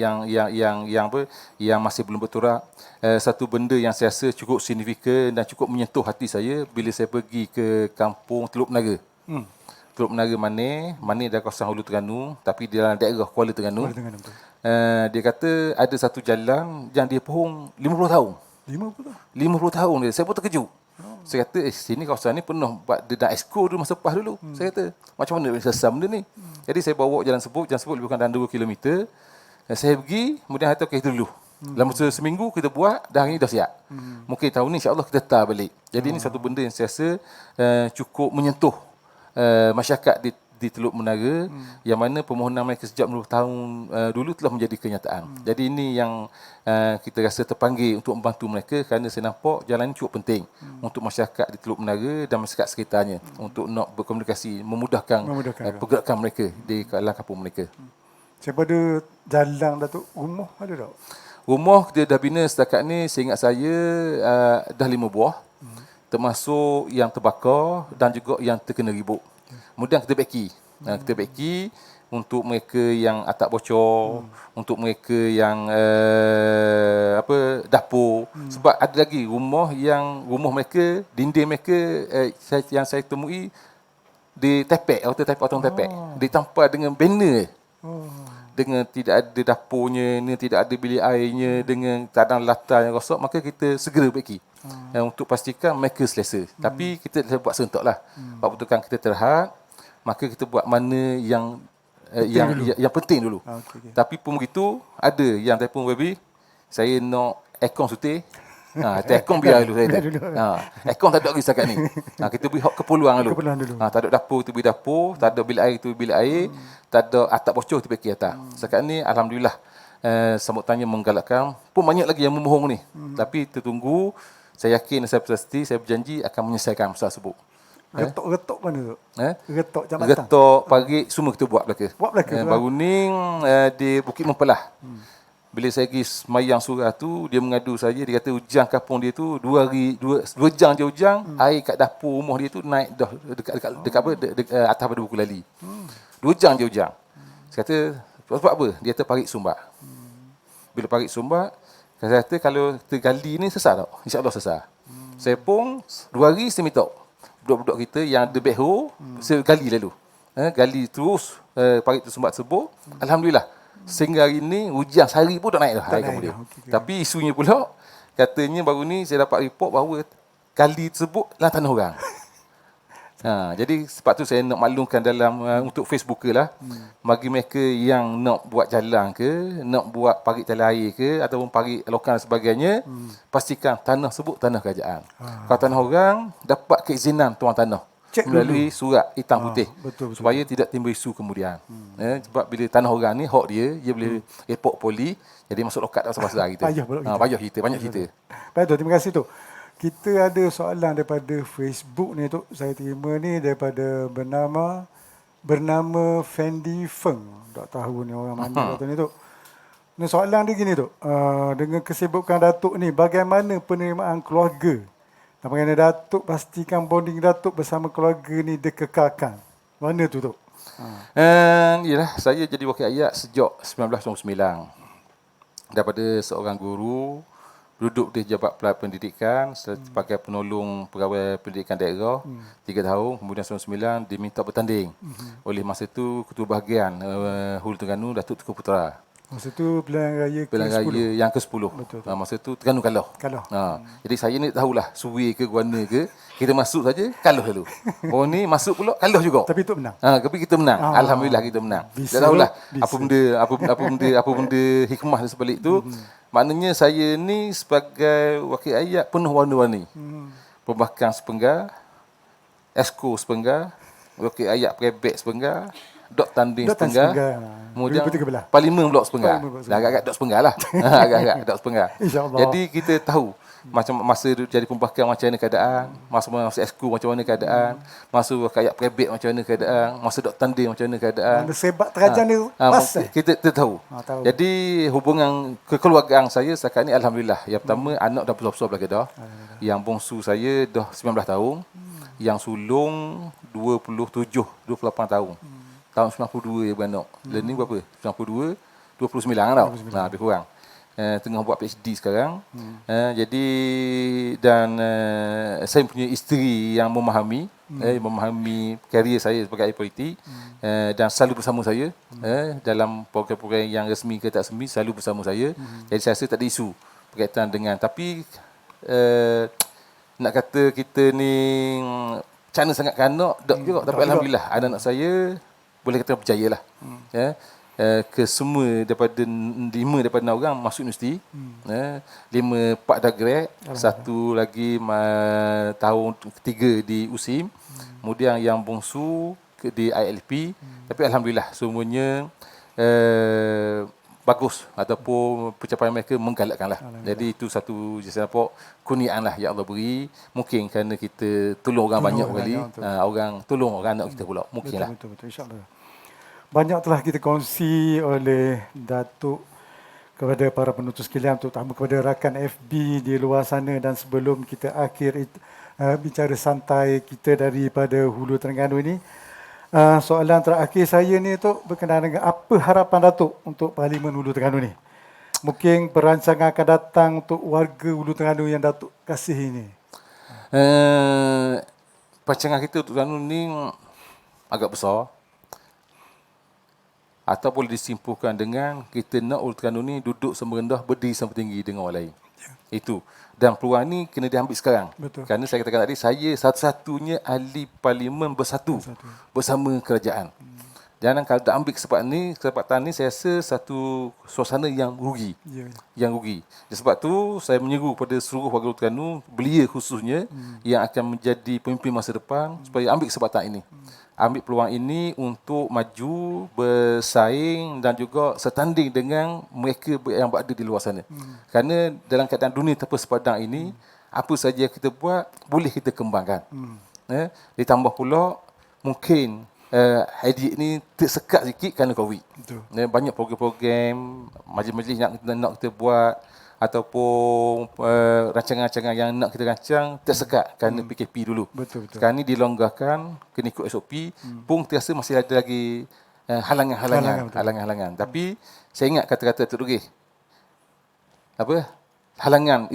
yang masih belum berturak. Satu benda yang saya rasa cukup signifikan dan cukup menyentuh hati saya bila saya pergi ke kampung Teluk Menara. Teluk Menara Mane adalah kawasan Hulu Terengganu, tapi di dalam daerah Kuala Terengganu. Dia kata ada satu jalan yang dia pohon 50 tahun. 50 tahun dia. Saya pun terkejut. Saya kata, sini kawasan ni penuh dia dah exco dulu masa PAS dulu. Saya kata, macam mana boleh selesai benda ni? Jadi saya bawa jalan sebut lebih kurang dalam 2 km. Saya pergi, kemudian kata, okey, itu dulu. Dalam masa seminggu kita buat, dah hari ni dah siap. Mungkin tahun ni insya-Allah kita tar balik. Jadi ini satu benda yang saya rasa cukup menyentuh masyarakat di Teluk Menara, yang mana permohonan mereka sejak 20 tahun dulu telah menjadi kenyataan. Jadi ini yang kita rasa terpanggil untuk membantu mereka, kerana saya nampak jalan ini cukup penting untuk masyarakat di Teluk Menara dan masyarakat sekitarnya, untuk nak berkomunikasi, memudahkan pergerakan mereka di dalam kampung mereka. Siapa ada jalan Datuk, rumah ada tak? Rumah dia dah bina setakat ni, seingat saya dah 5 buah, termasuk yang terbakar dan juga yang terkena ribut. Kemudian kita beki untuk mereka yang atap bocor, untuk mereka yang dapur. Sebab ada lagi rumah mereka, dinding mereka yang saya temui ditepek, otong tepek, ditampal dengan banner. Dengan tidak ada dapurnya, tidak ada bilik airnya, dengan keadaan latar yang rosak, maka kita segera beki untuk pastikan mereka selesa. Tapi kita buat serentak lah. Betulkan kita terhad, maka kita buat mana yang penting dulu. Tapi pun begitu, ada yang telefon baby, saya nak aircon sutir. Aircon biar dulu saya aircon tak ada lagi setakat ni. Kita beri hak keperluan dulu. Tak ada dapur, kita beri dapur, tak ada bilik air, kita beri bilik air, tak ada atap bocor, kita beri atas. Setakat ni alhamdulillah sambutannya menggalakkan. Pun banyak lagi yang memohon ni. Tapi tertunggu, saya yakin, saya pasti, saya berjanji akan menyelesaikan masalah tersebut. Retok mana tu? Retok jambatan. Retok pagi semua kita buat belaka. Baru ni di Bukit Mempelah. Bila saya pergi semayang surah tu, dia mengadu saya, dia kata hujan kampung dia tu 2 jam je hujan, air kat dapur rumah dia tu naik dah dekat atas pada buku lali. 2 jam je hujan. Saya kata, sebab apa? Dia kata parit sumbat. Bila parit sumbat, Saya kata kalau tergali ni sesar tak? InsyaAllah sesar. Saya pun 2 hari saya minta budak-budak kita yang ada backhoe, saya gali lalu. Gali terus, parit tersumbat tersebut. Alhamdulillah. Sehingga hari ni hujan sehari pun tak naik dah air kemudian. Tapi isunya pula, katanya baru ni saya dapat report bahawa kali tersebut lah tanah orang. Jadi sebab tu saya nak maklumkan dalam untuk Facebooker lah, bagi mereka yang nak buat jalan ke, nak buat parit tali air ke, ataupun parit lokan dan sebagainya, pastikan tanah sebut tanah kerajaan. Kalau tanah orang, dapat keizinan tuan tanah Cek melalui surat hitam putih, betul. supaya tidak timbul isu kemudian. Sebab bila tanah orang ni hak dia boleh report poli, jadi masuk lokat tak pasal kita. Payah kita, banyak kita. Baik tu, terima kasih tu. Kita ada soalan daripada Facebook ni tu. Saya terima ni daripada bernama Fendi Feng. Tak tahu ni orang mana Datuk ni tu. Ni soalan dia gini tu. Dengan kesibukan Datuk ni, bagaimana penerimaan keluarga? Dan bagaimana Datuk pastikan bonding Datuk bersama keluarga ni dikekalkan? Mana tu tu? Yalah, saya jadi wakil ayat sejak 1999. Daripada seorang guru, duduk di Jabat Pendidikan sebagai penolong pegawai pendidikan daerah 3 tahun, kemudian 1999 diminta bertanding oleh masa itu Ketua Bahagian Hulu Terengganu Datuk Tengku Putra. Masa tu pilihan raya ke-10. Yang ke-10. Masa tu Terengganu kalah. Jadi saya ni tahulah suwi ke guana ke, kita masuk saja kalah dulu. Orang ni masuk pula kalah juga. Tapi tu menang. Tapi kita menang. Alhamdulillah kita menang. Tak tahulah apa benda hikmah di sebalik tu. Maknanya saya ni sebagai wakil ayat penuh warna-warni. Pembahkan sepenggar, esko sepenggar, wakil ayat prebek sepenggar, dok tanding sepenggar, kemudian parlimen pula sepenggar. Agak-agak dok sepenggar lah. Agak-agak dok sepenggar. Jadi kita tahu macam masa jadi pembahkan macam mana keadaan, masa esko macam mana keadaan, masa wakil ayat prebek macam mana keadaan, masa dok tanding macam mana keadaan. Sebab terajang ni pas. Kita tahu. Jadi hubungan kekeluargaan saya setakat ni alhamdulillah. Yang pertama anak dah besar-besar belaka dah. Yang bongsu saya dah 19 tahun. Yang sulung 28 tahun. Tahun 92 dia beranak. Dan ni berapa? 92, 29 tau. Lebih kurang. Tengah buat PhD sekarang. Jadi dan saya punya isteri yang memahami karier saya sebagai ahli politik dan selalu bersama saya dalam program-program yang resmi ke tak resmi, selalu bersama saya. Jadi saya rasa tak ada isu berkaitan dengan, tapi nak kata kita ni cana sangat kanak tak juga, tapi alhamdulillah anak-anak saya boleh kata berjaya lah. Ke semua daripada 5 daripada 6 orang masuk universiti. 5 Pak dah grad, 1 lagi tahun ketiga di USIM. Kemudian yang bongsu di ILP. Tapi alhamdulillah semuanya bagus ataupun pencapaian mereka menggalakkan lah. Jadi itu satu saya nampak kurniaan lah yang Allah beri. Mungkin kerana kita tolong orang banyak kali, orang tolong orang anak kita pula. Mungkin lah. Betul, insyaAllah. Banyak telah kita kongsi oleh Datuk kepada para penuntut sekalian, terutama kepada rakan FB di luar sana, dan sebelum kita akhir bicara santai kita daripada Hulu Terengganu ini, soalan terakhir saya ni tu berkenaan dengan apa harapan Datuk untuk Parlimen Hulu Terengganu ni? Mungkin perancangan akan datang untuk warga Hulu Terengganu yang Datuk kasih ini. Perancangan kita untuk Terengganu ni agak besar. Atau boleh disimpulkan dengan kita nak Hulu Terengganu ni duduk sama rendah, berdiri sama tinggi dengan orang lain. Itu. Dan peluang ni kena diambil sekarang. Betul. Kerana saya katakan tadi, saya satu-satunya ahli parlimen bersatu bersama kerajaan. Jangan kalau tak ambil kesempatan ni saya rasa satu suasana yang rugi. Yang rugi. Dan sebab tu saya menyeru kepada seluruh warga Hulu Terengganu, belia khususnya yang akan menjadi pemimpin masa depan, supaya ambil kesempatan ini. Ambil peluang ini untuk maju, bersaing dan juga setanding dengan mereka yang berada di luar sana. Kerana dalam keadaan dunia tanpa sepadang ini, apa saja kita buat boleh kita kembangkan. Ditambah pula mungkin adik ni tersekat sikit kerana COVID. Banyak program-program, majlis-majlis yang nak kita buat ataupun rancangan-rancangan yang nak kita rancang tersekat kerana PKP dulu. Betul. Sekarang ni dilonggarkan, kena ikut SOP, pun terasa masih ada lagi halangan-halangan. Tapi saya ingat kata-kata Datuk Dugih. halangan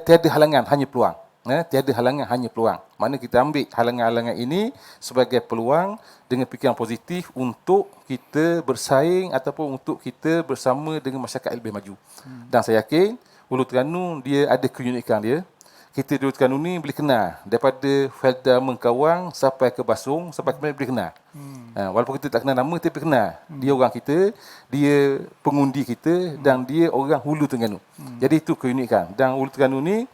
tiada halangan, hanya peluang. Tiada halangan, hanya peluang. Mana kita ambil halangan-halangan ini sebagai peluang dengan fikiran positif untuk kita bersaing ataupun untuk kita bersama dengan masyarakat yang lebih maju. Dan saya yakin Ulu Terengganu dia ada keunikan dia. Kita di Ulu Terengganu ni boleh kenal daripada Felda Mengkawang sampai ke Basung, sampai ke mana boleh kenal. Walaupun kita tak kenal nama, tapi kenal. Dia orang kita, dia pengundi kita dan dia orang Hulu Terengganu. Jadi itu keunikan. Dan Ulu Terengganu ni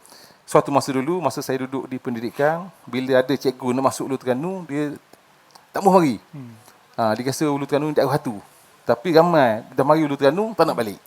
suatu masa dulu, masa saya duduk di pendidikan, bila ada cikgu nak masuk Ulu Terengganu, dia tak mahu mari. Dia rasa Ulu Terengganu ni tak ada hatu. Tapi ramai dah mari Ulu Terengganu tak nak balik.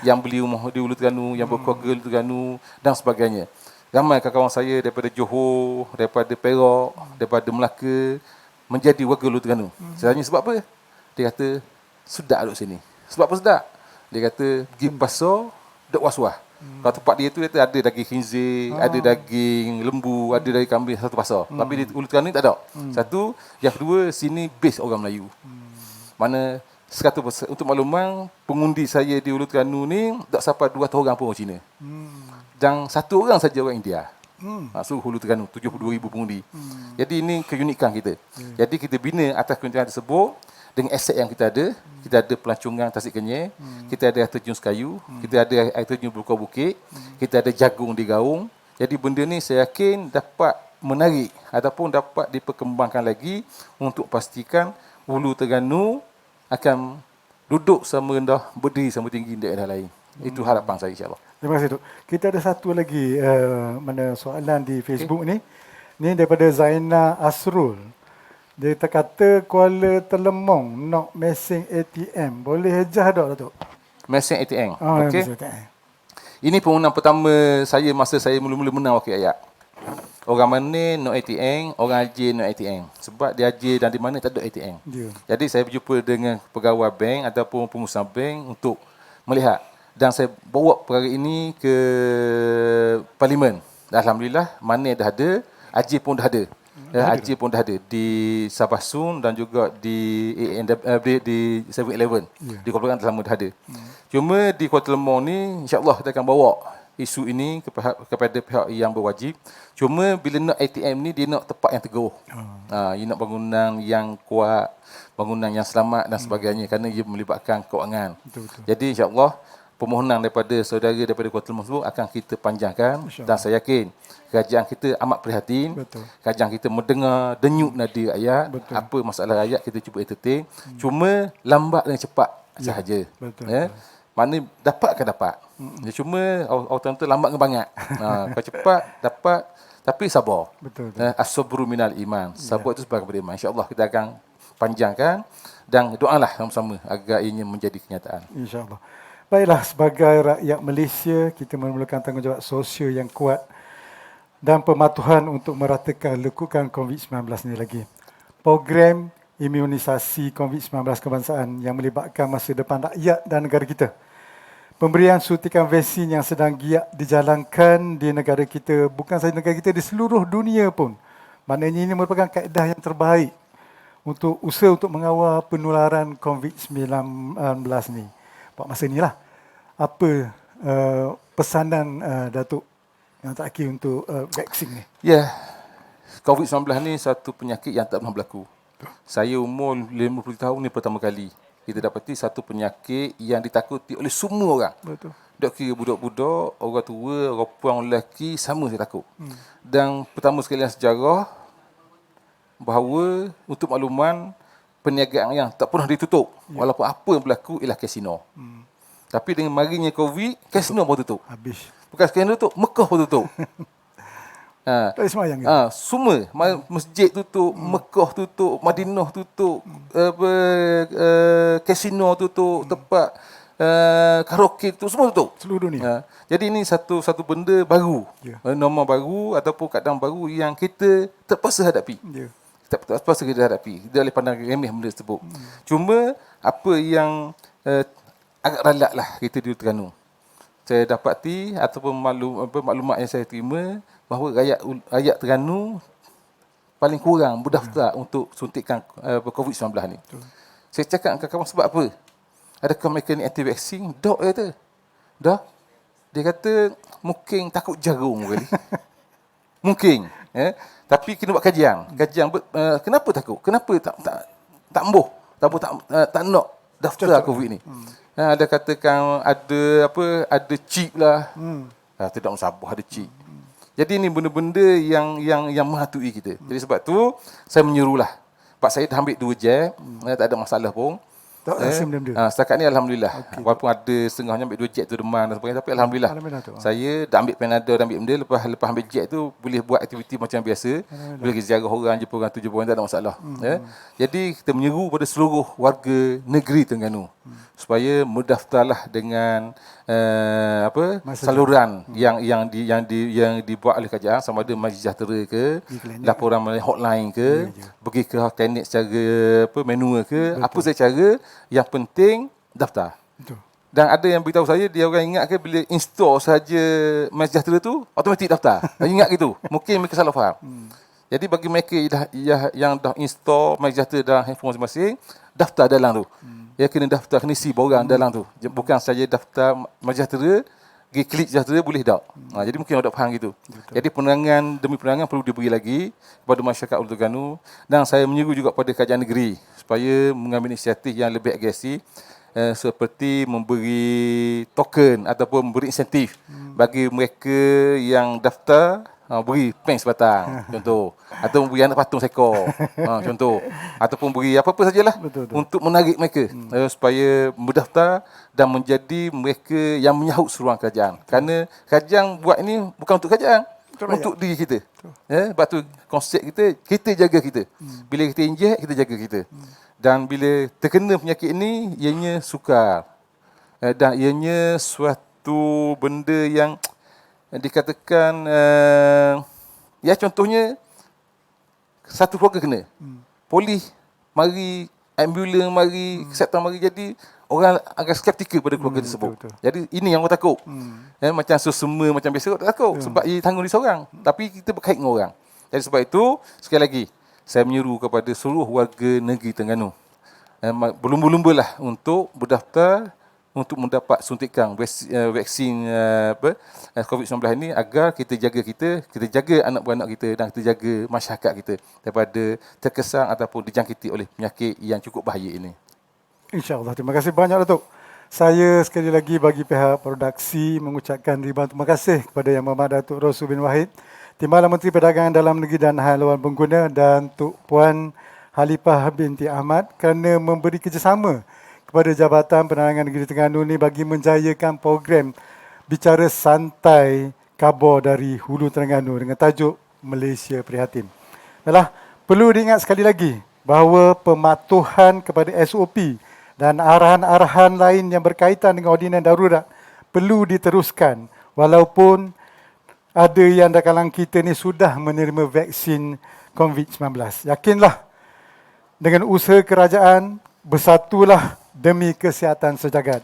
Yang beli rumah di Ulu Terengganu, yang berkeluarga Ulu Terengganu dan sebagainya. Ramai kawan-kawan saya daripada Johor, daripada Perak, daripada Melaka menjadi warga Ulu Terengganu. Saya tanya sebab apa? Dia kata sedap duduk sini. Sebab apa sedap? Dia kata pergi pasar duduk was-was. Kalau tempat dia tu dia ada daging khinzir, ada daging lembu, ada daging kambing satu pasar. Tapi di Ulu Terengganu ni tak ada. Satu, yang kedua sini base orang Melayu. Mana 100% untuk makluman, pengundi saya di Ulu Terengganu ni tak sampai 200 orang pun orang Cina. Dan satu orang saja orang India. Seluruh Ulu Terengganu 72,000 pengundi. Jadi ini keunikan kita. Jadi kita bina atas keunikan tersebut dengan aset yang kita ada pelancongan Tasik Kenyir, kita ada air terjun Sekayu, kita ada air terjun Bulkor Bukit, kita ada jagung di Gaung. Jadi benda ni saya yakin dapat menarik ataupun dapat diperkembangkan lagi untuk pastikan Ulu Terengganu akan duduk sama rendah, berdiri sama tinggi daerah lain. Itu harapan saya, insya-Allah. Terima kasih, Dok. Kita ada satu lagi mana soalan di Facebook ni. Ni daripada Zaina Asrul. Dia kata Kuala Telemong nak mesin ATM. Boleh hejah tak, Datuk? Mesin ATM. Okey. Okey. Ini penggunaan pertama saya masa saya mula-mula menang wakil ayat. Orang mana no ATM, orang AJ no ATM. Sebab dia AJ dan di mana tak ada ATM. Jadi saya berjumpa dengan pegawai bank ataupun pengusaha bank untuk melihat. Dan saya bawa perkara ini ke Parlimen. Alhamdulillah, mana dah ada, AJ pun dah ada. AJ pun dah ada di Sabah Sun dan juga di di 7-Eleven. Di Kuala Lumpur lama dah ada. Cuma di Kuala Telemong ni insya-Allah kita akan bawa isu ini kepada pihak yang berwajib. Cuma bila nak ATM ni dia nak tempat yang teguh. Dia nak bangunan yang kuat, bangunan yang selamat dan sebagainya kerana ia melibatkan kewangan. Betul. Jadi insya-Allah permohonan daripada saudara daripada Kuala Lumpur akan kita panjangkan dan saya yakin kerajaan kita amat prihatin. Kerajaan kita mendengar denyut nadi rakyat, apa masalah rakyat kita cuba entertain. Cuma lambat dan cepat sahaja. Mana dapat akan dapat. Cuma orang tu lambat dengan banyak. Kalau cepat dapat tapi sabar. As-sabru minal iman. Sabar itu sebagai iman. Insya-Allah kita akan panjangkan dan doalah sama-sama agar ianya menjadi kenyataan. Insya-Allah. Baiklah, sebagai rakyat Malaysia, kita memerlukan tanggungjawab sosial yang kuat dan pematuhan untuk meratakan lekukan COVID-19 ini lagi. Program imunisasi COVID-19 kebangsaan yang melibatkan masa depan rakyat dan negara kita. Pemberian suntikan vaksin yang sedang giat dijalankan di negara kita, bukan sahaja negara kita, di seluruh dunia pun. Maknanya ini merupakan kaedah yang terbaik untuk usaha untuk mengawal penularan COVID-19 ni. Pada masa inilah, apa pesanan Datuk yang terakhir untuk vaksin ni? COVID-19 ni satu penyakit yang tak pernah berlaku. Saya umur 50 tahun ni pertama kali kita dapati satu penyakit yang ditakuti oleh semua orang. Betul. Tak kira budak-budak, orang tua, orang puan, lelaki, sama saya takut. Dan pertama sekali dalam sejarah, bahawa untuk makluman, perniagaan yang tak pernah ditutup. Walaupun apa yang berlaku ialah kasino. Tapi dengan marinya COVID, kasino pun tutup. Habis. Bukan kasino tutup, Mekah pun tutup. Tak boleh semayang ke? Semua. Masjid tutup, Mekah tutup, Madinah tutup, kasino tutup, tempat karaoke tutup, semua tutup. Seluruh dunia. Jadi ini satu benda baru. Norma baru ataupun keadaan baru yang kita terpaksa hadapi. Terpaksa kita hadapi. Dia oleh pandang remeh benda tersebut. Cuma apa yang agak ralat lah kita di Terengganu. Saya dapati ataupun maklumat yang saya terima bahawa rakyat Terengganu paling kurang berdaftar untuk suntikan COVID-19 ni. Saya cakap dengan kawan sebab apa? adakah mereka ni anti vaksin? Dok kata. Dah. Dia kata mungkin takut jarum kali. Mungkin, tapi kena buat kajian. Kenapa takut? Kenapa tak embuh? Tak nak daftar COVID ni? Ada katakan ada chip lah. Tidak musabah ada chip. Jadi ni benda-benda yang menghatui kita. Jadi sebab tu saya menyerulah. Pak saya dah ambil 2 jab, tak ada masalah pun. Tak rasa benda-benda. Setakat ni alhamdulillah. Walaupun ada setengahnya ambil 2 jab tu demam dan sebagainya, tapi alhamdulillah. Saya dah ambil Panadol, dah ambil benda, lepas ambil jab tu boleh buat aktiviti macam biasa. Boleh pergi ziarah orang, jumpa orang, tujuh orang, tak ada masalah. Jadi kita menyeru pada seluruh warga negeri Terengganu supaya mendaftarlah dengan saluran yang dibuat oleh kerajaan, sama ada Majlis Sejahtera ke, laporan melalui hotline ke, pergi ke klinik secara manual ke, apa saja cara, yang penting daftar. Betul. Dan ada yang beritahu saya, dia orang ingat ke bila install saja Majlis Sejahtera tu automatik daftar. Ingat gitu. Mungkin mereka salah faham. Jadi bagi mereka yang dah install Majlis Sejahtera dalam handphone masing-masing, daftar dalam tu. Dia kena daftar, kena isi borang dalam tu. Bukan saja daftar Majlis Sejahtera, pergi klik Sejahtera boleh tak. Jadi mungkin awak tak faham gitu. Betul. Jadi penerangan demi penerangan perlu diberi lagi kepada masyarakat Ulu Terengganu. Dan saya menyeru juga kepada kerajaan negeri supaya mengambil inisiatif yang lebih agresif, seperti memberi token ataupun memberi insentif bagi mereka yang daftar, beri peng sebatang contoh, atau beri anak patung seekor contoh, ataupun beri apa-apa sajalah untuk menarik mereka supaya berdaftar dan menjadi mereka yang menyahut seruan kerajaan. Kerana kerajaan buat ini bukan untuk kerajaan, untuk diri kita. Sebab tu konsep kita jaga kita. Bila kita injek, kita jaga kita. Dan bila terkena penyakit ini, ianya sukar. Dan ianya suatu benda yang dikatakan, ya contohnya, satu keluarga kena. Polis mari, ambulan mari, kesihatan mari, jadi orang agak skeptikal pada keluarga tersebut. Betul. Jadi ini yang orang takut. Macam sesama, macam biasa, orang tak takut. Sebab ia tanggung di seorang. Tapi kita berkait dengan orang. Jadi sebab itu, sekali lagi, saya menyeru kepada seluruh warga negeri Terengganu, berlumba-lumbalah untuk berdaftar untuk mendapat suntikan vaksin COVID-19 ini, agar kita jaga anak beranak kita dan kita jaga masyarakat kita daripada terkesan ataupun dijangkiti oleh penyakit yang cukup bahaya ini. InsyaAllah. Terima kasih banyak, Datuk. Saya sekali lagi bagi pihak produksi mengucapkan ribuan terima kasih kepada Yang Berhormat Datuk Rosul bin Wahid, Timbalan Menteri Perdagangan Dalam Negeri dan Haluan Pengguna, dan Tuk Puan Halifah binti Ahmad kerana memberi kerjasama kepada Jabatan Penerangan Negeri Terengganu ni bagi menjayakan program Bicara Santai Khabar dari Hulu Terengganu dengan tajuk Malaysia Prihatin. Yalah, perlu diingat sekali lagi bahawa pematuhan kepada SOP dan arahan-arahan lain yang berkaitan dengan ordinan darurat perlu diteruskan walaupun ada yang dalam kalangan kita ni sudah menerima vaksin COVID-19. Yakinlah dengan usaha kerajaan, bersatulah demi kesihatan sejagat.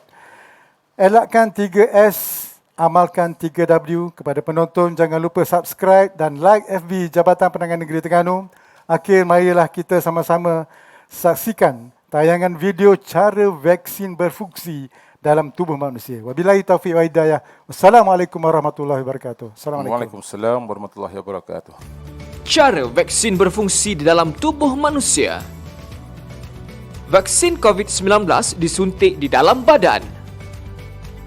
Elakkan 3S, amalkan 3W. Kepada penonton, jangan lupa subscribe dan like FB Jabatan Penerangan Negeri Terengganu. Akhir, marilah kita sama-sama saksikan tayangan video cara vaksin berfungsi dalam tubuh manusia. Wabillahi taufiq wa hidayah. Wassalamualaikum warahmatullahi wabarakatuh. Waalaikumsalam warahmatullahi wabarakatuh. Cara vaksin berfungsi di dalam tubuh manusia. Vaksin COVID-19 disuntik di dalam badan.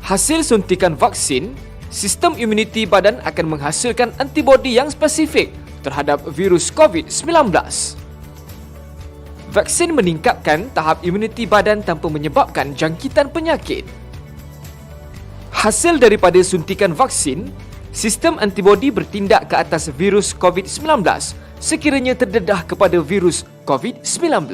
Hasil suntikan vaksin, sistem imuniti badan akan menghasilkan antibodi yang spesifik terhadap virus COVID-19. Vaksin meningkatkan tahap imuniti badan tanpa menyebabkan jangkitan penyakit. Hasil daripada suntikan vaksin, sistem antibodi bertindak ke atas virus COVID-19 sekiranya terdedah kepada virus COVID-19.